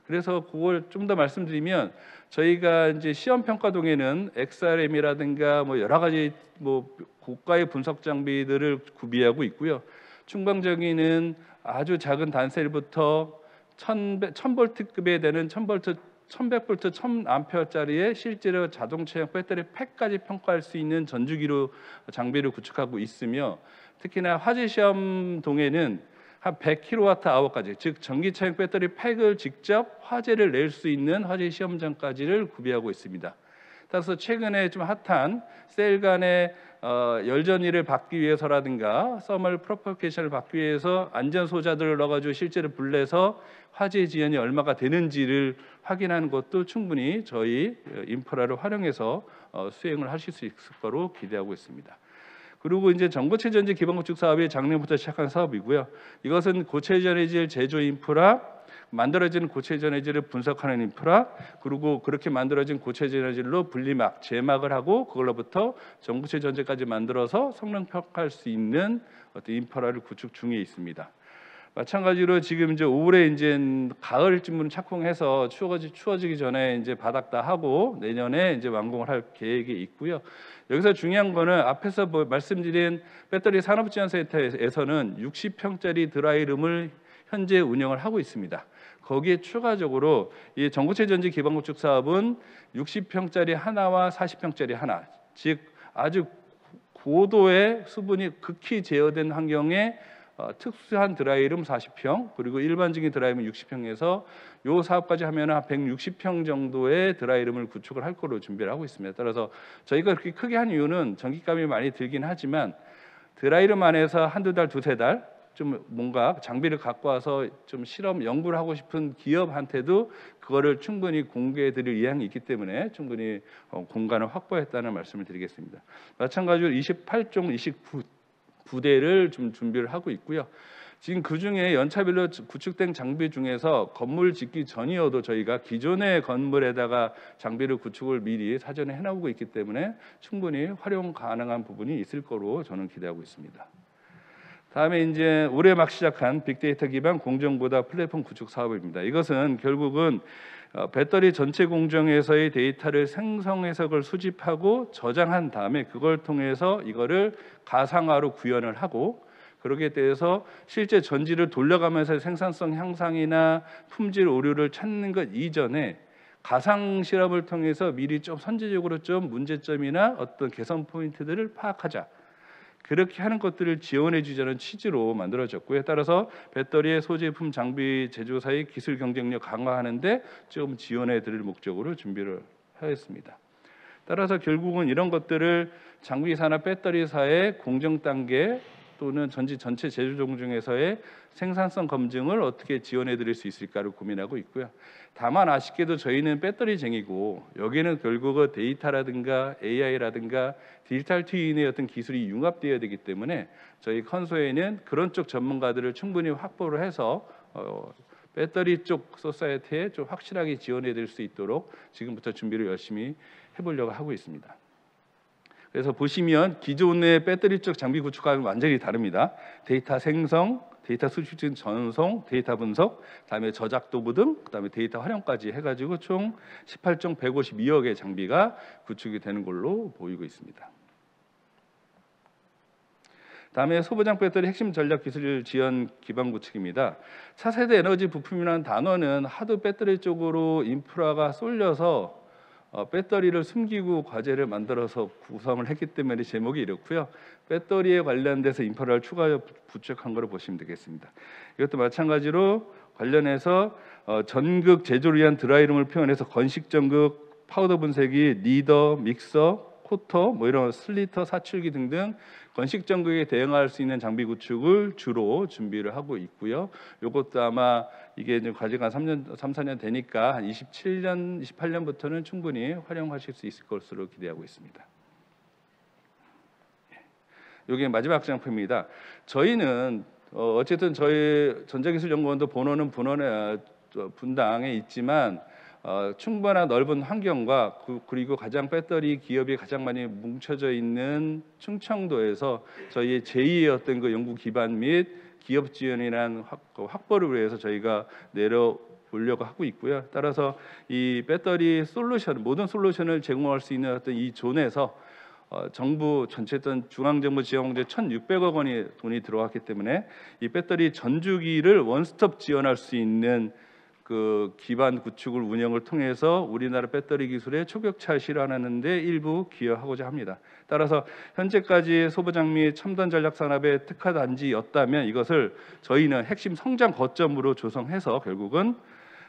그래서 그걸 좀 더 말씀드리면 저희가 이제 시험 평가동에는 XRM이라든가 뭐 여러 가지 뭐 고가의 분석 장비들을 구비하고 있고요. 충방전기는 아주 작은 단셀부터 1000볼트급에 되는 1000볼트, 1100볼트, 1000암페어짜리의 실제로 자동차용 배터리 팩까지 평가할 수 있는 전주기로 장비를 구축하고 있으며 특히나 화재 시험 동에는 한 100kWh까지, 즉 전기차용 배터리 팩을 직접 화재를 낼 수 있는 화재 시험장까지를 구비하고 있습니다. 따라서 최근에 좀 핫한 셀 간의 열전위를 받기 위해서라든가 서멀 프로포케이션을 받기 위해서 안전 소자들을 넣어가지고 실제로 불내서 화재 지연이 얼마가 되는지를 확인하는 것도 충분히 저희 인프라를 활용해서 수행을 하실 수 있을 거로 기대하고 있습니다. 그리고 이제 전고체 전지 기반 구축 사업이 작년부터 시작한 사업이고요. 이것은 고체 전해질 제조 인프라, 만들어지는 고체 전해질을 분석하는 인프라, 그리고 그렇게 만들어진 고체 전해질로 분리막, 제막을 하고 그걸로부터 전고체 전지까지 만들어서 성능 평가할 수 있는 어떤 인프라를 구축 중에 있습니다. 마찬가지로 지금 이제 올해 이제 가을쯤으로 착공해서 추워지기 전에 이제 바닥 다 하고 내년에 이제 완공을 할 계획이 있고요. 여기서 중요한 거는 앞에서 말씀드린 배터리 산업지원센터에서는 60평짜리 드라이룸을 현재 운영을 하고 있습니다. 거기에 추가적으로 이 전고체 전지 기반 구축 사업은 60평짜리 하나와 40평짜리 하나, 즉 아주 고도의 수분이 극히 제어된 환경에 특수한 드라이룸 40평 그리고 일반적인 드라이룸 60평에서 요 사업까지 하면 한 160평 정도의 드라이룸을 구축을 할 거로 준비를 하고 있습니다. 따라서 저희가 그렇게 크게 한 이유는 전기값이 많이 들긴 하지만 드라이룸 안에서 한두 달, 두세 달 좀 뭔가 장비를 갖고 와서 좀 실험 연구를 하고 싶은 기업한테도 그거를 충분히 공개해 드릴 의향이 있기 때문에 충분히 공간을 확보했다는 말씀을 드리겠습니다. 마찬가지로 28종 29부대를 좀 준비를 하고 있고요. 지금 그중에 연차별로 구축된 장비 중에서 건물 짓기 전이어도 저희가 기존의 건물에다가 장비를 구축을 미리 사전에 해놓고 있기 때문에 충분히 활용 가능한 부분이 있을 거로 저는 기대하고 있습니다. 다음에 이제 올해 막 시작한 빅데이터 기반 공정보다 플랫폼 구축 사업입니다. 이것은 결국은 배터리 전체 공정에서의 데이터를 생성해서 그걸 수집하고 저장한 다음에 그걸 통해서 이거를 가상화로 구현을 하고 그러게 돼서 실제 전지를 돌려가면서 생산성 향상이나 품질 오류를 찾는 것 이전에 가상 실험을 통해서 미리 좀 선제적으로 좀 문제점이나 어떤 개선 포인트들을 파악하자. 그렇게 하는 것들을 지원해 주자는 취지로 만들어졌고요. 따라서 배터리의 소제품 장비 제조사의 기술 경쟁력 강화하는데 좀 지원해 드릴 목적으로 준비를 하였습니다. 따라서 결국은 이런 것들을 장비사나 배터리사의 공정 단계 또는 전지 전체 제조 공정에서의 생산성 검증을 어떻게 지원해 드릴 수 있을까를 고민하고 있고요. 다만 아쉽게도 저희는 배터리쟁이고 여기는 결국은 데이터라든가 AI라든가 디지털 트윈의 어떤 기술이 융합되어야 되기 때문에 저희 컨소에는 그런 쪽 전문가들을 충분히 확보를 해서 배터리 쪽 소사이어티에 좀 확실하게 지원해 드릴 수 있도록 지금부터 준비를 열심히 해보려고 하고 있습니다. 그래서 보시면 기존의 배터리 쪽 장비 구축과는 완전히 다릅니다. 데이터 생성, 데이터 수집 중 전송, 데이터 분석, 그다음에 저작 도구 등, 그다음에 데이터 활용까지 해가지고 총 18종 152억의 장비가 구축이 되는 걸로 보이고 있습니다. 다음에 소부장 배터리 핵심 전략 기술 지원 기반 구축입니다. 차세대 에너지 부품이라는 단어는 하도 배터리 쪽으로 인프라가 쏠려서 배터리를 숨기고 과제를 만들어서 구성을 했기 때문에 제목이 이렇고요. 배터리에 관련돼서 인프라를 추가 부축한 거로 보시면 되겠습니다. 이것도 마찬가지로 관련해서 전극 제조를 위한 드라이룸을 표현해서 건식 전극, 파우더 분쇄기, 리더, 믹서, 코터, 뭐 이런 슬리터, 사출기 등등 건식 전극에 대응할 수 있는 장비 구축을 주로 준비를 하고 있고요. 이것도 아마 이게 이제 과제가 3년, 4년 되니까 한 27년, 28년부터는 충분히 활용하실 수 있을 것으로 기대하고 있습니다. 이게 마지막 장표입니다. 저희는 어쨌든 저희 전자기술연구원도 본원은 분당에 있지만 충분한 넓은 환경과 그리고 가장 배터리 기업이 가장 많이 뭉쳐져 있는 충청도에서 저희의 제2의 어떤 그 연구 기반 및 기업 지원이라는 확보를 위해서 저희가 내려오려고 하고 있고요. 따라서 이 배터리 솔루션 모든 솔루션을 제공할 수 있는 어떤 이 존에서 정부 전체 어떤 중앙정부 지원제 1,600억 원이 돈이 들어왔기 때문에 이 배터리 전주기를 원스톱 지원할 수 있는 그 기반 구축을 운영을 통해서 우리나라 배터리 기술의 초격차 실현하는 데 일부 기여하고자 합니다. 따라서 현재까지 소부장 및 첨단 전략 산업의 특화 단지였다면 이것을 저희는 핵심 성장 거점으로 조성해서 결국은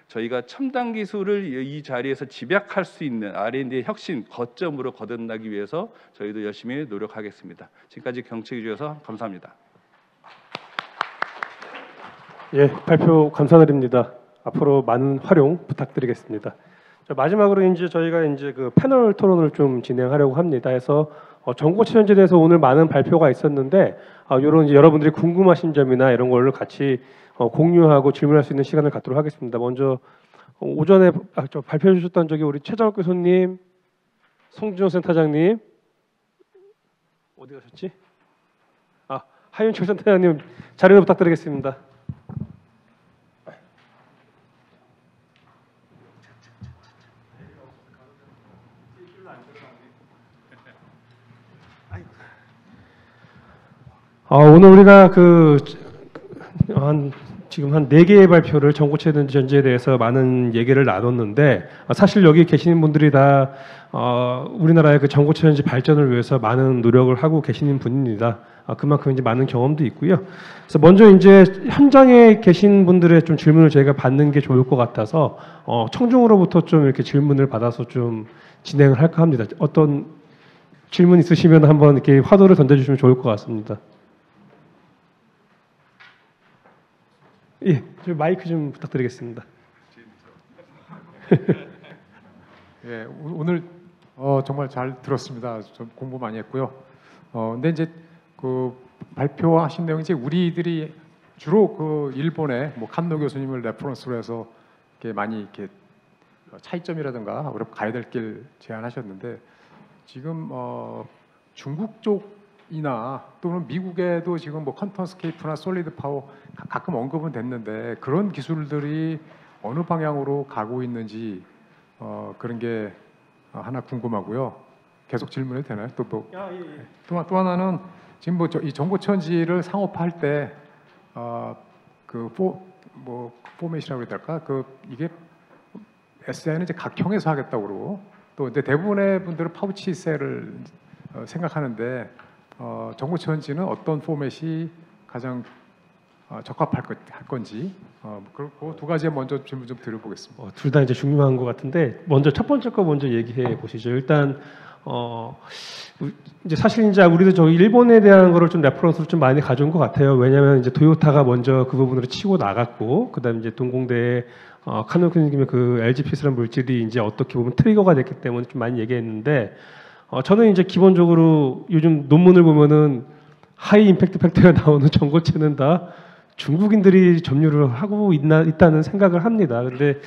저희가 첨단 기술을 이 자리에서 집약할 수 있는 R&D의 혁신 거점으로 거듭나기 위해서 저희도 열심히 노력하겠습니다. 지금까지 경청해 주셔서 감사합니다. 예, 발표 감사드립니다. 앞으로 많은 활용 부탁드리겠습니다. 자, 마지막으로 이제 저희가 이제 그 패널 토론을 좀 진행하려고 합니다. 해서 전고체 전지에 대해서 오늘 많은 발표가 있었는데 이런 이제 여러분들이 궁금하신 점이나 이런 거를 같이 공유하고 질문할 수 있는 시간을 갖도록 하겠습니다. 먼저 오전에 발표해 주셨던 저기 우리 최정욱 교수님, 송준호 센터장님 어디 가셨지? 하윤철 센터장님 자료 부탁드리겠습니다. 오늘 우리가 한 지금 한 4개의 발표를 전고체 전지에 대해서 많은 얘기를 나눴는데 사실 여기 계시는 분들이 다 우리나라의 그 전고체 전지 발전을 위해서 많은 노력을 하고 계시는 분입니다. 그만큼 이제 많은 경험도 있고요. 그래서 먼저 이제 현장에 계신 분들의 좀 질문을 저희가 받는 게 좋을 것 같아서 청중으로부터 좀 이렇게 질문을 받아서 좀 진행을 할까 합니다. 어떤 질문 있으시면 한번 이렇게 화두를 던져주시면 좋을 것 같습니다. 예, 저 마이크 좀 부탁드리겠습니다. 예, 오늘 정말 잘 들었습니다. 좀 공부 많이 했고요. 근데 이제 그 발표하신 내용이 이제 우리들이 주로 그 일본의 뭐 칸노 교수님을 레퍼런스로 해서 이렇게 많이 이렇게 차이점이라든가 우리 가야 될 길 제안하셨는데 지금 중국 쪽이나 또는 미국에도 지금 뭐 퀀텀스케이프나 솔리드 파워 가끔 언급은 됐는데 그런 기술들이 어느 방향으로 가고 있는지 그런 게 하나 궁금하고요. 계속 질문해도 되나요? 또 하나는 지금 뭐 이 정보천지를 상업화할 때 그 포맷이라고 해야 될까? 그 이게 SI는 이제 각형에서 하겠다고 그러고 또 근데 대부분의 분들은 파우치 셀을 생각하는데 정보천지는 어떤 포맷이 가장 적합할 건지 그 두 가지에 먼저 질문 좀 드려보겠습니다. 둘 다 이제 중요한 것 같은데 먼저 첫 번째 거 먼저 얘기해 보시죠. 일단 이제 사실 이제 우리도 저희 일본에 대한 거를 좀 레퍼런스로 좀 많이 가져온 것 같아요. 왜냐하면 이제 토요타가 먼저 그 부분으로 치고 나갔고 그다음 이제 동공대에 카노 교수님의 그 LGPS라는 물질이 이제 어떻게 보면 트리거가 됐기 때문에 좀 많이 얘기했는데 저는 이제 기본적으로 요즘 논문을 보면은 하이 임팩트 팩터가 나오는 전고체는 다 중국인들이 점유를 하고 있다는 생각을 합니다. 근데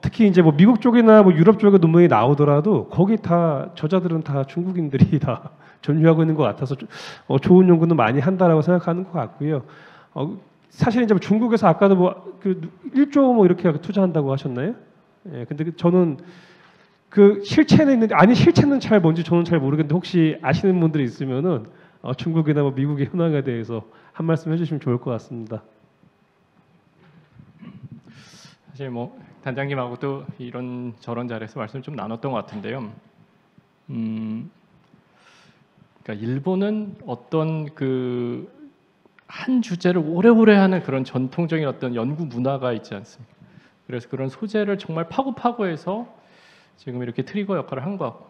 특히 이제 뭐 미국 쪽이나 뭐 유럽 쪽의 논문이 나오더라도 거기 다 저자들은 다 중국인들이 다 점유하고 있는 것 같아서 좋은 연구는 많이 한다라고 생각하는 것 같고요. 사실 이제 중국에서 아까도 뭐 그 1조 뭐 이렇게 투자한다고 하셨나요? 예, 근데 저는 그 실체는 있는데 아니 실체는 잘 뭔지 저는 잘 모르겠는데 혹시 아시는 분들이 있으면은 중국이나 뭐 미국의 현황에 대해서 한 말씀 해주시면 좋을 것 같습니다. 사실 뭐 단장님하고도 이런 저런 자리에서 말씀 좀 나눴던 것 같은데요. 그러니까 일본은 어떤 그 한 주제를 오래오래 하는 그런 전통적인 어떤 연구 문화가 있지 않습니까? 그래서 그런 소재를 정말 파고해서 지금 이렇게 트리거 역할을 한 것 같고,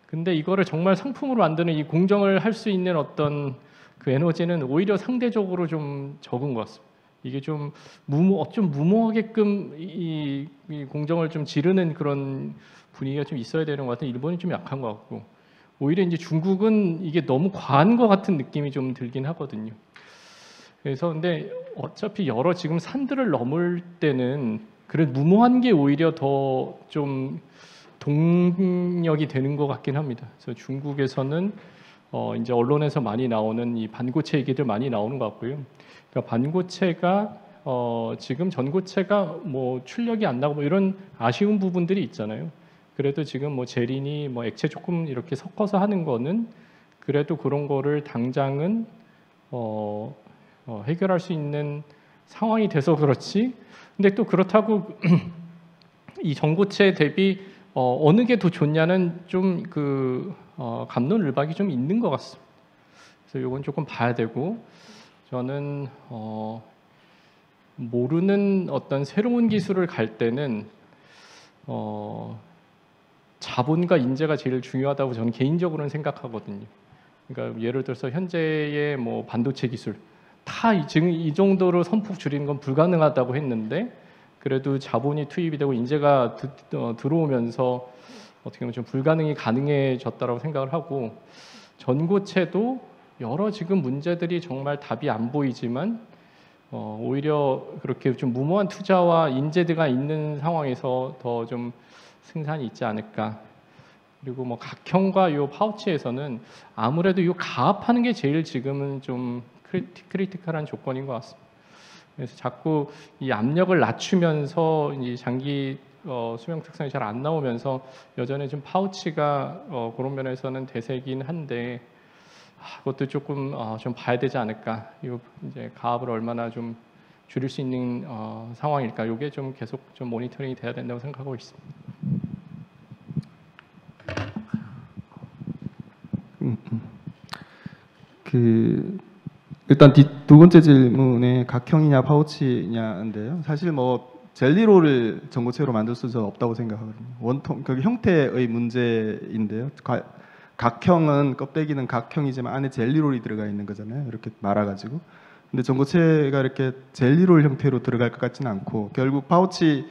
근데 이거를 정말 상품으로 만드는 이 공정을 할 수 있는 어떤 그 에너지는 오히려 상대적으로 좀 적은 것 같습니다. 이게 좀 무모하게끔 이 공정을 좀 지르는 그런 분위기가 좀 있어야 되는 것 같아요. 일본이 좀 약한 것 같고, 오히려 이제 중국은 이게 너무 과한 것 같은 느낌이 좀 들긴 하거든요. 그래서 근데 어차피 여러 지금 산들을 넘을 때는 그래 무모한 게 오히려 더 좀 동력이 되는 것 같긴 합니다. 그래서 중국에서는 이제 언론에서 많이 나오는 이 반고체 얘기들 많이 나오는 것 같고요. 그러니까 반고체가 지금 전고체가 뭐 출력이 안 나고 뭐 이런 아쉬운 부분들이 있잖아요. 그래도 지금 뭐 제린이 뭐 액체 조금 이렇게 섞어서 하는 거는 그래도 그런 거를 당장은 해결할 수 있는 상황이 돼서 그렇지. 근데 또 그렇다고 이 전고체 대비 어느 게 더 좋냐는 좀 그 갑론을박이 좀 있는 것 같습니다. 그래서 이건 조금 봐야 되고, 저는 모르는 어떤 새로운 기술을 갈 때는 자본과 인재가 제일 중요하다고 저는 개인적으로는 생각하거든요. 그러니까 예를 들어서 현재의 뭐 반도체 기술 다 지금 이 정도로 선폭 줄이는 건 불가능하다고 했는데, 그래도 자본이 투입이 되고 인재가 들어오면서 어떻게 보면 좀 불가능이 가능해졌다고 생각을 하고, 전고체도 여러 지금 문제들이 정말 답이 안 보이지만 오히려 그렇게 좀 무모한 투자와 인재가 있는 상황에서 더 좀 승산이 있지 않을까. 그리고 뭐 각형과 요 파우치에서는 아무래도 요 가압하는 게 제일 지금은 좀 크리티컬한 조건인 것 같습니다. 그래서 자꾸 이 압력을 낮추면서 이제 장기 수명 특성이 잘 안 나오면서 여전히 좀 파우치가 그런 면에서는 대세긴 한데 그것도 조금 좀 봐야 되지 않을까. 이 이제 가압을 얼마나 좀 줄일 수 있는 상황일까? 이게 좀 계속 좀 모니터링이 돼야 된다고 생각하고 있습니다. 일단 두 번째 질문에 각형이냐 파우치냐인데요. 사실 뭐 젤리롤을 전고체로 만들 수는 없다고 생각하거든요. 원통 그 형태의 문제인데요. 각형은 껍데기는 각형이지만 안에 젤리롤이 들어가 있는 거잖아요. 이렇게 말아가지고. 근데 전고체가 이렇게 젤리롤 형태로 들어갈 것 같지는 않고 결국 파우치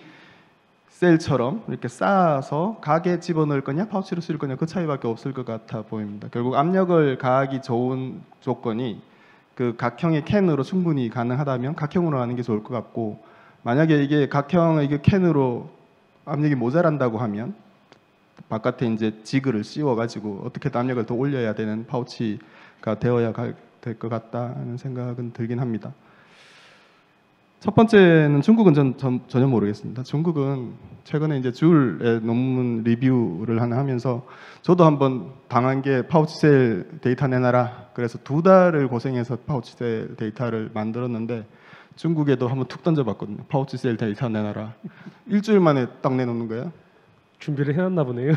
셀처럼 이렇게 쌓아서 각에 집어넣을 거냐 파우치로 쓸 거냐 그 차이밖에 없을 것 같아 보입니다. 결국 압력을 가하기 좋은 조건이 그 각형의 캔으로 충분히 가능하다면 각형으로 하는 게 좋을 것 같고, 만약에 이게 각형의 이게 캔으로 압력이 모자란다고 하면 바깥에 이제 지그를 씌워가지고 어떻게든 압력을 더 올려야 되는 파우치가 되어야 될 것 같다는 생각은 들긴 합니다. 첫 번째는 중국은 전혀 모르겠습니다. 중국은 최근에 이제 줄의 논문 리뷰를 하나 하면서 저도 한번 당한 게 파우치셀 데이터 내놔라. 그래서 2달을 고생해서 파우치셀 데이터를 만들었는데 중국에도 한번 툭 던져봤거든요. 파우치셀 데이터 내놔라. 일주일 만에 딱 내놓는 거예요. 준비를 해놨나 보네요.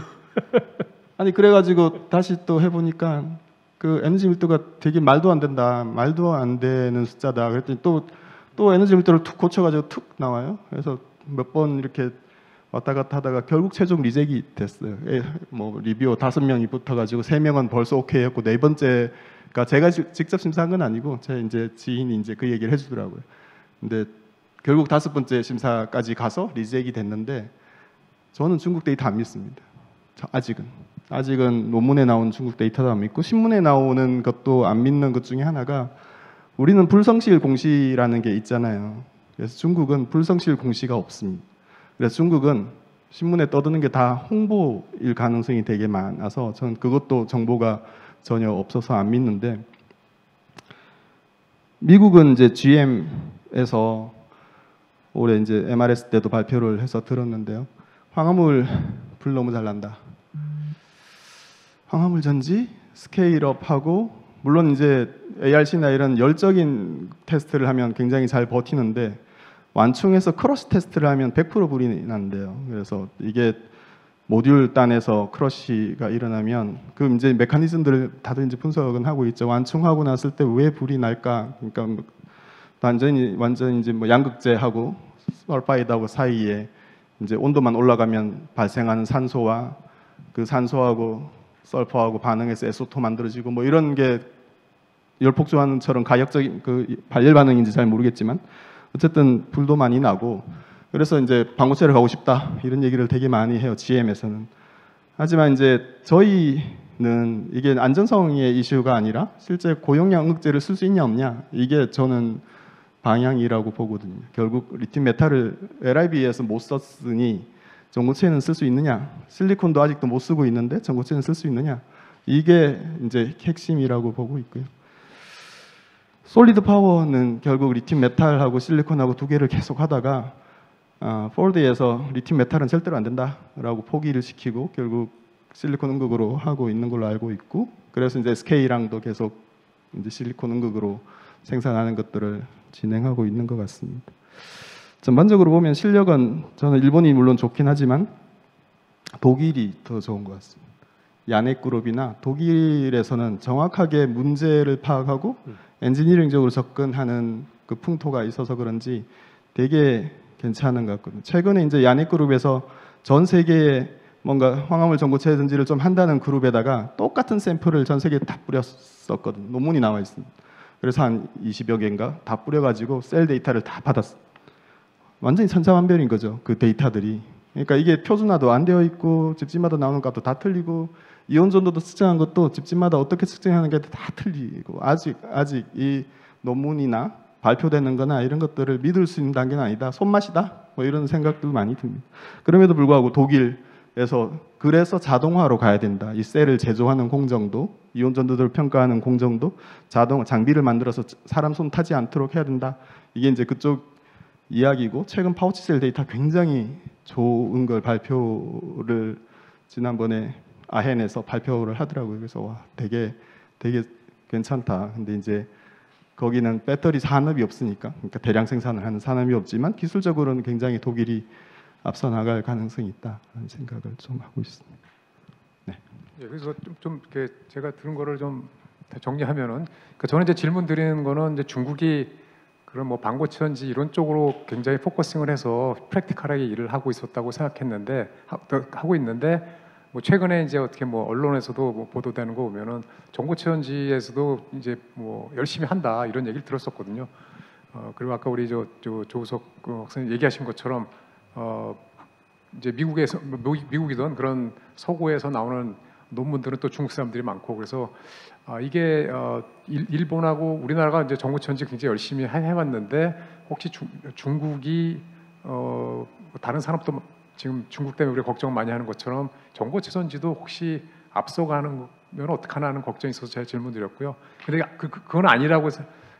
아니 그래가지고 다시 또 해보니까 그 에너지 밀도가 되게 말도 안 된다. 말도 안 되는 숫자다. 그랬더니 또 에너지 밀도를 툭 고쳐가지고 툭 나와요. 그래서 몇 번 이렇게 왔다 갔다 하다가 결국 최종 리젝이 됐어요. 뭐 리뷰어 5명이 붙어가지고 3명은 벌써 오케이 했고 4번째가 제가 직접 심사한 건 아니고 제 이제 지인이 이제 그 얘기를 해주더라고요. 근데 결국 5번째 심사까지 가서 리젝이 됐는데 저는 중국 데이터 안 믿습니다. 아직은 논문에 나온 중국 데이터도 안 믿고 신문에 나오는 것도 안 믿는 것 중에 하나가 우리는 불성실 공시라는 게 있잖아요. 그래서 중국은 불성실 공시가 없습니다. 그래서 중국은 신문에 떠드는 게 다 홍보일 가능성이 되게 많아서 저는 그것도 정보가 전혀 없어서 안 믿는데, 미국은 이제 GM에서 올해 이제 MRS 때도 발표를 해서 들었는데요. 황화물 불 너무 잘 난다. 황화물 전지 스케일업하고 물론 이제 ARC나 이런 열적인 테스트를 하면 굉장히 잘 버티는데 완충해서 크러쉬 테스트를 하면 100% 불이 난대요. 그래서 이게 모듈 단에서 크러쉬가 일어나면 그 이제 메커니즘들을 다들 이제 분석은 하고 있죠. 완충하고 났을 때 왜 불이 날까? 그러니까 완전히 이제 뭐 양극재하고 설파이드하고 사이에 이제 온도만 올라가면 발생하는 산소와 그 산소하고 설퍼하고 반응해서 SO2 만들어지고 뭐 이런 게 열폭주환처럼 가역적인 그 발열 반응인지 잘 모르겠지만 어쨌든 불도 많이 나고, 그래서 이제 방구체를 가고 싶다 이런 얘기를 되게 많이 해요, GM에서는. 하지만 이제 저희는 이게 안전성의 이슈가 아니라 실제 고용량 응급제를 쓸 수 있냐 없냐, 이게 저는 방향이라고 보거든요. 결국 리튬 메탈을 LIB에서 못 썼으니 전고체는 쓸 수 있느냐, 실리콘도 아직도 못 쓰고 있는데 전고체는 쓸 수 있느냐, 이게 이제 핵심이라고 보고 있고요. 솔리드 파워는 결국 리튬 메탈하고 실리콘하고 2개를 계속 하다가 포드에서 리튬 메탈은 절대로 안 된다라고 포기를 시키고 결국 실리콘 응극으로 하고 있는 걸로 알고 있고, 그래서 이제 SK랑도 계속 이제 실리콘 응극으로 생산하는 것들을 진행하고 있는 것 같습니다. 전반적으로 보면 실력은 저는 일본이 물론 좋긴 하지만 독일이 더 좋은 것 같습니다. 야넥 그룹이나 독일에서는 정확하게 문제를 파악하고 엔지니어링적으로 접근하는 그 풍토가 있어서 그런지 되게 괜찮은 것 같거든요. 최근에 이제 야넥 그룹에서 전 세계에 뭔가 황화물 전고체 전지를 좀 한다는 그룹에다가 똑같은 샘플을 전 세계에 다 뿌렸었거든요. 논문이 나와 있습니다. 그래서 한 20여 개인가 다 뿌려가지고 셀 데이터를 다 받았어요. 완전히 천차만별인 거죠, 그 데이터들이. 그러니까 이게 표준화도 안 되어 있고 집집마다 나오는 값도 다 틀리고 이온 전도도 측정한 것도 집집마다 어떻게 측정하는 게 다 틀리고 아직 이 논문이나 발표되는 거나 이런 것들을 믿을 수 있는 단계는 아니다, 손맛이다, 뭐 이런 생각도 많이 듭니다. 그럼에도 불구하고 독일에서 그래서 자동화로 가야 된다. 이 셀을 제조하는 공정도, 이온 전도들을 평가하는 공정도 장비를 만들어서 사람 손 타지 않도록 해야 된다. 이게 이제 그쪽 이야기고, 최근 파우치셀 데이터 굉장히 좋은 걸 발표를 지난번에 아헨에서 발표를 하더라고요. 그래서 와, 되게 괜찮다. 근데 이제 거기는 배터리 산업이 없으니까, 그러니까 대량 생산을 하는 산업이 없지만 기술적으로는 굉장히 독일이 앞서 나갈 가능성이 있다는 생각을 좀 하고 있습니다. 예, 그래서 좀 이렇게 제가 들은 거를 좀 정리하면은, 그러니까 저는 이제 질문 드리는 거는 이제 중국이 그런 뭐 반고체전지 이런 쪽으로 굉장히 포커싱을 해서 프랙티컬하게 일을 하고 있었다고 생각했는데 하고 있는데 뭐 최근에 이제 어떻게 뭐 언론에서도 뭐 보도되는 거 보면은 전고체전지에서도 이제 뭐 열심히 한다 이런 얘기를 들었었거든요. 그리고 아까 우리 저 조우석 학생님 얘기하신 것처럼 이제 미국이든 그런 서구에서 나오는 논문들은 또 중국 사람들이 많고, 그래서 이게 일본하고 우리나라가 이제 전고체전지 굉장히 열심히 해왔는데 혹시 중국이 다른 산업도 지금 중국 때문에 우리가 걱정 많이 하는 것처럼 전고체전지도 혹시 앞서가는 면 어떡하나 하는 걱정이 있어서 제가 질문드렸고요. 근데 그건 아니라고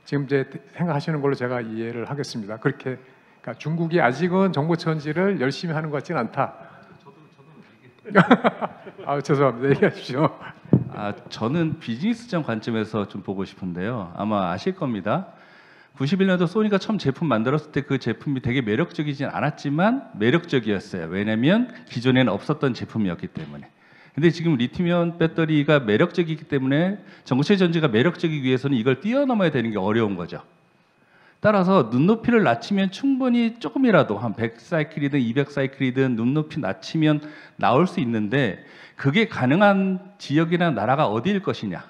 지금 이제 생각하시는 걸로 제가 이해를 하겠습니다. 그렇게 그러니까 중국이 아직은 전고체전지를 열심히 하는 것 같지는 않다. 죄송합니다. 얘기하십시오. 저는 비즈니스적 관점에서 좀 보고 싶은데요. 아마 아실 겁니다. 91년도 소니가 처음 제품 만들었을 때 그 제품이 되게 매력적이진 않았지만 매력적이었어요. 왜냐하면 기존에는 없었던 제품이었기 때문에. 근데 지금 리튬이온 배터리가 매력적이기 때문에 전고체 전지가 매력적이기 위해서는 이걸 뛰어넘어야 되는 게 어려운 거죠. 따라서 눈높이를 낮추면 충분히 조금이라도 한 100사이클이든 200사이클이든 눈높이 낮추면 나올 수 있는데 그게 가능한 지역이나 나라가 어디일 것이냐.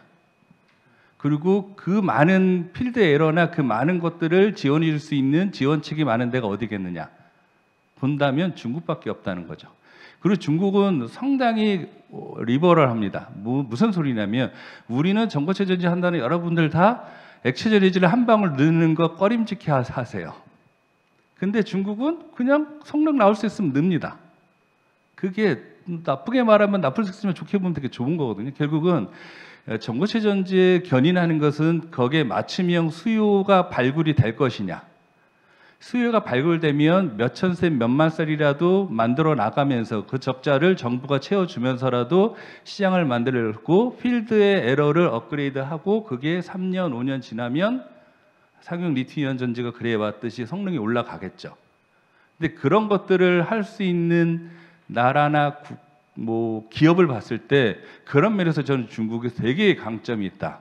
그리고 그 많은 필드 에러나 그 많은 것들을 지원해 줄 수 있는 지원책이 많은 데가 어디겠느냐. 본다면 중국밖에 없다는 거죠. 그리고 중국은 상당히 리버럴합니다. 무슨 소리냐면 우리는 전고체 전지 한다는 여러분들 다 액체 전해질을 한 방울 넣는 거 꺼림직해 하세요. 근데 중국은 그냥 성능 나올 수 있으면 넣습니다. 그게 나쁘게 말하면 나쁠 수 있으면 좋게 보면 되게 좋은 거거든요. 결국은 전고체 전지에 견인하는 것은 거기에 맞춤형 수요가 발굴이 될 것이냐. 수요가 발굴되면 몇천 셀, 몇만 셀이라도 만들어 나가면서 그 적자를 정부가 채워주면서라도 시장을 만들고 필드의 에러를 업그레이드하고 그게 3년, 5년 지나면 상용 리튬이온 전지가 그래 왔듯이 성능이 올라가겠죠. 근데 그런 것들을 할 수 있는 나라나 기업을 봤을 때 그런 면에서 저는 중국에 되게 강점이 있다.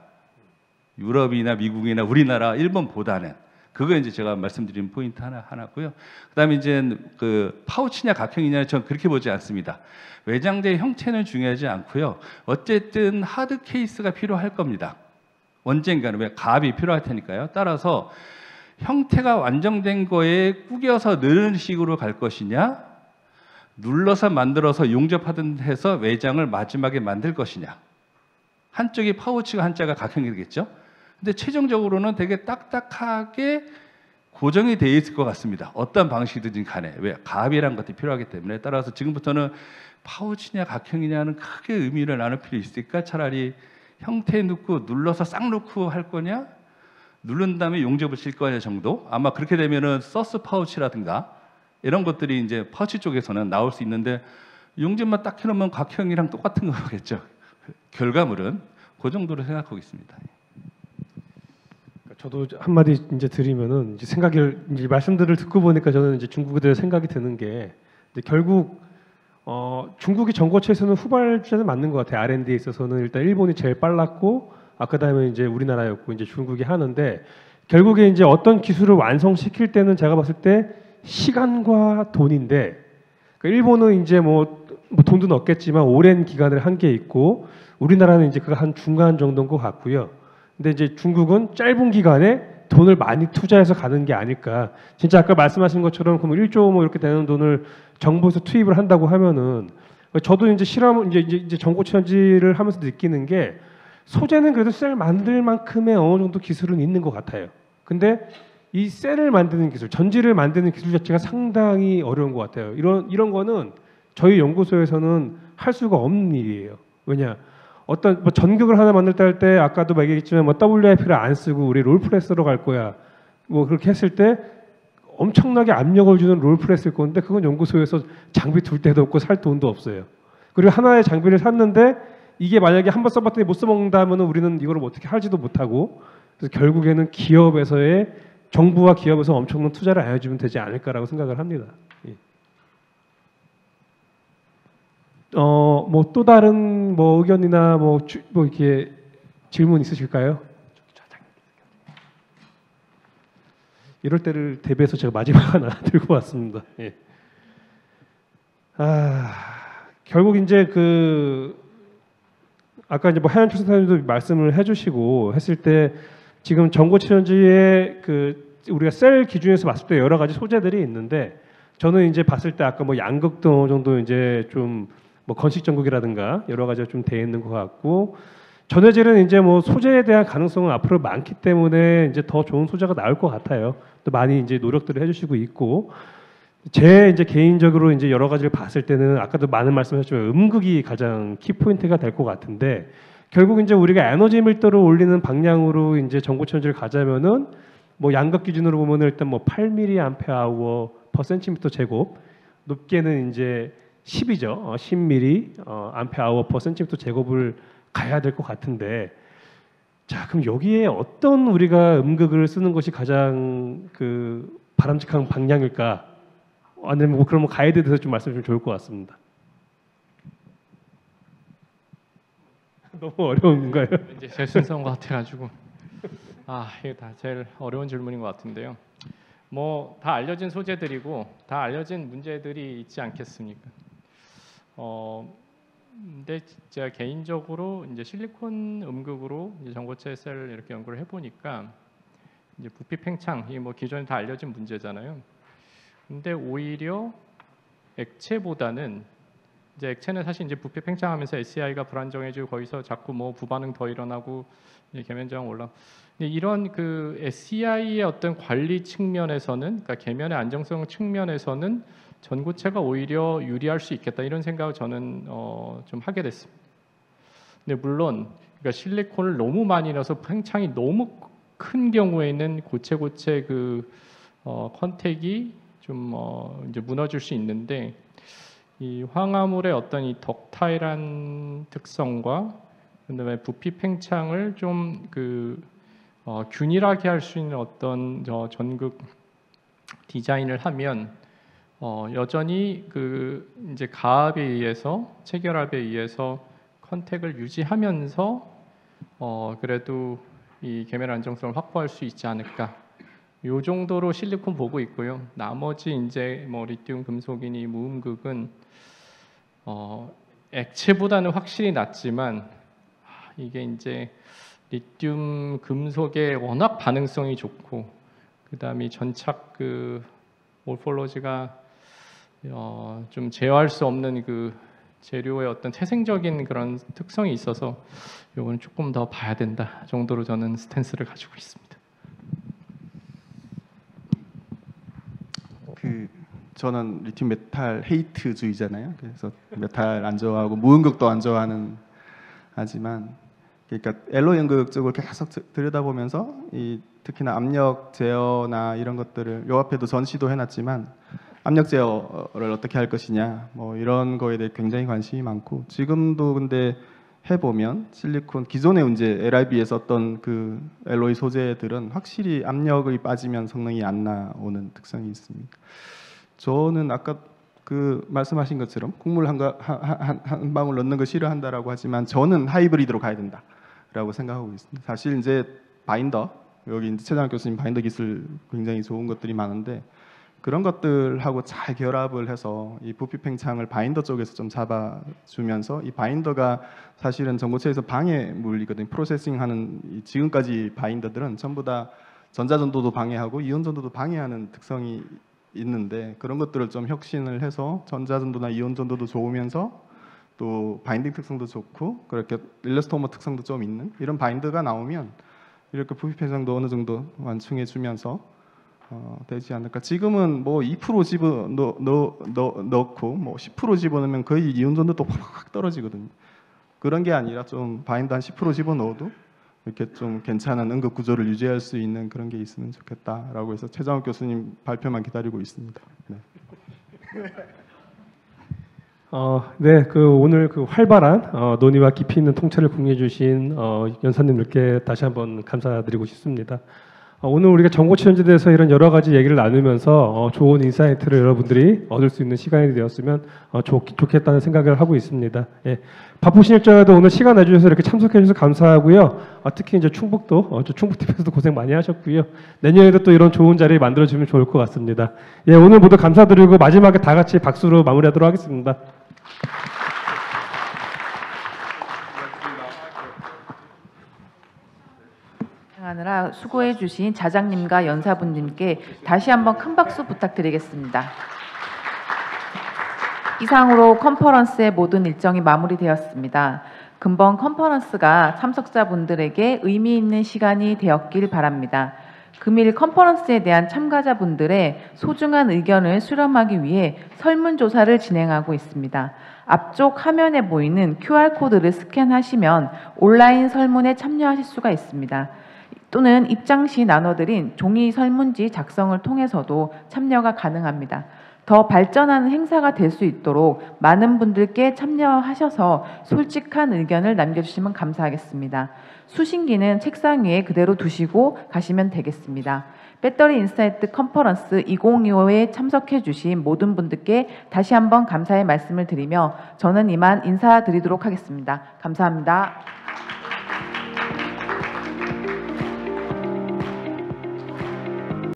유럽이나 미국이나 우리나라, 일본보다는. 그거 이제 제가 말씀드린 포인트 하나고요. 그다음에 이제 그 파우치냐 각형이냐 저는 그렇게 보지 않습니다. 외장재의 형태는 중요하지 않고요. 어쨌든 하드 케이스가 필요할 겁니다. 언젠가는 왜 갑이 필요할 테니까요. 따라서 형태가 완성된 거에 구겨서 넣는 식으로 갈 것이냐, 눌러서 만들어서 용접하든 해서 외장을 마지막에 만들 것이냐. 한쪽이 파우치가 한자가 각형이 되겠죠. 근데 최종적으로는 되게 딱딱하게 고정이 되어 있을 것 같습니다. 어떤 방식이든 간에. 왜? 갑이란 것이 필요하기 때문에. 따라서 지금부터는 파우치냐 각형이냐는 크게 의미를 나눌 필요 있을까? 차라리 형태에 넣고 눌러서 싹 넣고 할 거냐? 누른 다음에 용접을 칠 거냐 정도? 아마 그렇게 되면은 서스 파우치라든가 이런 것들이 이제 파우치 쪽에서는 나올 수 있는데 용접만 딱 해놓으면 각형이랑 똑같은 거겠죠. 결과물은 그 정도로 생각하고 있습니다. 저도 한마디 이제 드리면은 이제 이제 말씀들을 듣고 보니까 저는 이제 중국에 대해 생각이 드는 게 이제 결국 중국이 전고체에서는 후발주자는 맞는 것 같아요. R&D에 있어서는 일단 일본이 제일 빨랐고 그다음에 이제 우리나라였고 이제 중국이 하는데 결국에 이제 어떤 기술을 완성시킬 때는 제가 봤을 때 시간과 돈인데 그러니까 일본은 이제 뭐 돈도 넣겠지만 오랜 기간을 한 게 있고 우리나라는 이제 그가 한 중간 정도인 것 같고요. 근데 이제 중국은 짧은 기간에 돈을 많이 투자해서 가는 게 아닐까. 진짜 아까 말씀하신 것처럼 그럼 1조 뭐 이렇게 되는 돈을 정부에서 투입을 한다고 하면은 저도 이제 이제 전고체전지를 하면서 느끼는 게 소재는 그래도 셀 만들 만큼의 어느 정도 기술은 있는 것 같아요. 근데 이 셀을 만드는 기술, 전지를 만드는 기술 자체가 상당히 어려운 것 같아요. 이런 거는 저희 연구소에서는 할 수가 없는 일이에요. 왜냐? 어떤 전극을 하나 만들 때 아까도 얘기했지만 WIP를 안 쓰고 우리 롤프레스로 갈 거야. 그렇게 했을 때 엄청나게 압력을 주는 롤프레스일 건데 그건 연구소에서 장비 둘 데도 없고 살 돈도 없어요. 그리고 하나의 장비를 샀는데 이게 만약에 한 번 써봤더니 못 써먹는다 하면은 우리는 이걸 어떻게 할지도 못하고 그래서 결국에는 기업에서의 정부와 기업에서 엄청난 투자를 안 해주면 되지 않을까라고 생각을 합니다. 예. 뭐 또 다른 뭐 의견이나 뭐 이렇게 질문 있으실까요? 이럴 때를 대비해서 제가 마지막 하나 들고 왔습니다. 예. 결국 이제 아까 이제 뭐 하현철 선생님도 말씀을 해주시고 했을 때 지금 전고체전지의 우리가 셀 기준에서 봤을 때 여러 가지 소재들이 있는데 저는 이제 봤을 때 아까 뭐 양극도 어느 정도 이제 좀 뭐 건식 전극이라든가 여러 가지가 좀 돼 있는 것 같고 전해질은 이제 뭐 소재에 대한 가능성은 앞으로 많기 때문에 이제 더 좋은 소재가 나올 것 같아요. 또 많이 이제 노력들을 해주시고 있고 제 이제 개인적으로 이제 여러 가지를 봤을 때는 아까도 많은 말씀하셨지만 음극이 가장 키 포인트가 될 것 같은데 결국 이제 우리가 에너지 밀도를 올리는 방향으로 이제 전고체전지를 가자면은 뭐 양극 기준으로 보면은 일단 뭐 8mAh per cm 제곱 높게는 이제 10이죠. 10mAh per cm 제곱을 가야 될 것 같은데 자 그럼 여기에 어떤 우리가 음극을 쓰는 것이 가장 바람직한 방향일까? 아니면 뭐 그런 가이드에 대해서 좀 말씀 좀 좋을 것 같습니다. 너무 어려운가요? 이제 제 순서인 것 같아가지고 이게 다 제일 어려운 질문인 것 같은데요. 뭐 다 알려진 소재들이고 다 알려진 문제들이 있지 않겠습니까? 근데 제가 개인적으로 이제 실리콘 음극으로 이제 전고체 셀을 이렇게 연구를 해보니까 이제 부피 팽창 이 뭐 기존에 다 알려진 문제잖아요. 근데 오히려 액체보다는 이제 액체는 사실 이제 부피 팽창하면서 SEI가 불안정해지고 거기서 자꾸 뭐 부반응 더 일어나고 이제 계면저항 올라. 이런 SEI의 어떤 관리 측면에서는, 그러니까 계면의 안정성 측면에서는 전고체가 오히려 유리할 수 있겠다 이런 생각을 저는 좀 하게 됐습니다. 근데 물론 그러니까 실리콘을 너무 많이 넣어서 팽창이 너무 큰 경우에는 고체 컨택이 좀 이제 무너질 수 있는데 이 황화물의 어떤 이 덕타일한 특성과 그다음에 부피 팽창을 좀 균일하게 할 수 있는 어떤 전극 디자인을 하면 여전히 이제 가압에 의해서 체결압에 의해서 컨택을 유지하면서 그래도 이 계면 안정성을 확보할 수 있지 않을까. 요 정도로 실리콘 보고 있고요. 나머지 이제 뭐 리튬 금속이니 무음극은 액체보다는 확실히 낫지만 이게 이제 리튬 금속의 워낙 반응성이 좋고 그다음에 전착 모폴로지가 좀 제어할 수 없는 재료의 어떤 태생적인 그런 특성이 있어서 요거는 조금 더 봐야 된다 정도로 저는 스탠스를 가지고 있습니다. 저는 리튬 메탈 헤이트주의잖아요. 그래서 메탈 안 좋아하고 무음극도 안 좋아하는 하지만 그러니까 엘로이 음극 쪽을 계속 들여다보면서 특히나 압력 제어나 이런 것들을 요 앞에도 전시도 해놨지만 압력 제어를 어떻게 할 것이냐 뭐 이런 거에 대해 굉장히 관심이 많고 지금도 근데 해보면 실리콘 기존에 이제 LIB에 썼던 엘로이 소재들은 확실히 압력이 빠지면 성능이 안 나오는 특성이 있습니다. 저는 아까 말씀하신 것처럼 국물 한 방울 넣는 거 싫어한다라고 하지만 저는 하이브리드로 가야 된다라고 생각하고 있습니다. 사실 이제 바인더 여기 이제 최장학 교수님 바인더 기술 굉장히 좋은 것들이 많은데 그런 것들하고 잘 결합을 해서 이 부피 팽창을 바인더 쪽에서 좀 잡아주면서 이 바인더가 사실은 전고체에서 방해물이거든요. 프로세싱하는 지금까지 바인더들은 전부 다 전자전도도 방해하고 이온전도도 방해하는 특성이 있는데 그런 것들을 좀 혁신을 해서 전자전도나 이온전도도 좋으면서 또 바인딩 특성도 좋고 그렇게 일러스토머 특성도 좀 있는 이런 바인더가 나오면 이렇게 부피 팽창도 어느 정도 완충해 주면서 되지 않을까. 지금은 뭐 2% 집어 넣고 뭐 10% 집어넣으면 거의 이온전도도 확 떨어지거든요. 그런 게 아니라 좀 바인더 한 10% 집어 넣어도 이렇게 좀 괜찮은 응급 구조를 유지할 수 있는 그런 게 있으면 좋겠다라고 해서 최장욱 교수님 발표만 기다리고 있습니다. 네. 네, 오늘 활발한 논의와 깊이 있는 통찰을 공유해 주신 연사님들께 다시 한번 감사드리고 싶습니다. 오늘 우리가 정보체험지에 대해서 이런 여러 가지 얘기를 나누면서 좋은 인사이트를 여러분들이 얻을 수 있는 시간이 되었으면 좋겠다는 생각을 하고 있습니다. 예. 바쁘신 일정에도 오늘 시간 내주셔서 이렇게 참석해 주셔서 감사하고요. 특히 이제 충북도 충북TV에서도 고생 많이 하셨고요. 내년에도 또 이런 좋은 자리 만들어주면 좋을 것 같습니다. 예, 오늘 모두 감사드리고 마지막에 다 같이 박수로 마무리하도록 하겠습니다. 하느라 수고해 주신 자장님과 연사분님께 다시 한번 큰 박수 부탁드리겠습니다. 이상으로 컨퍼런스의 모든 일정이 마무리되었습니다. 금번 컨퍼런스가 참석자분들에게 의미 있는 시간이 되었길 바랍니다. 금일 컨퍼런스에 대한 참가자분들의 소중한 의견을 수렴하기 위해 설문조사를 진행하고 있습니다. 앞쪽 화면에 보이는 QR코드를 스캔하시면 온라인 설문에 참여하실 수가 있습니다. 또는 입장 시 나눠드린 종이 설문지 작성을 통해서도 참여가 가능합니다. 더 발전하는 행사가 될 수 있도록 많은 분들께 참여하셔서 솔직한 의견을 남겨주시면 감사하겠습니다. 수신기는 책상 위에 그대로 두시고 가시면 되겠습니다. 배터리 인사이트 컨퍼런스 2025에 참석해 주신 모든 분들께 다시 한번 감사의 말씀을 드리며 저는 이만 인사드리도록 하겠습니다. 감사합니다.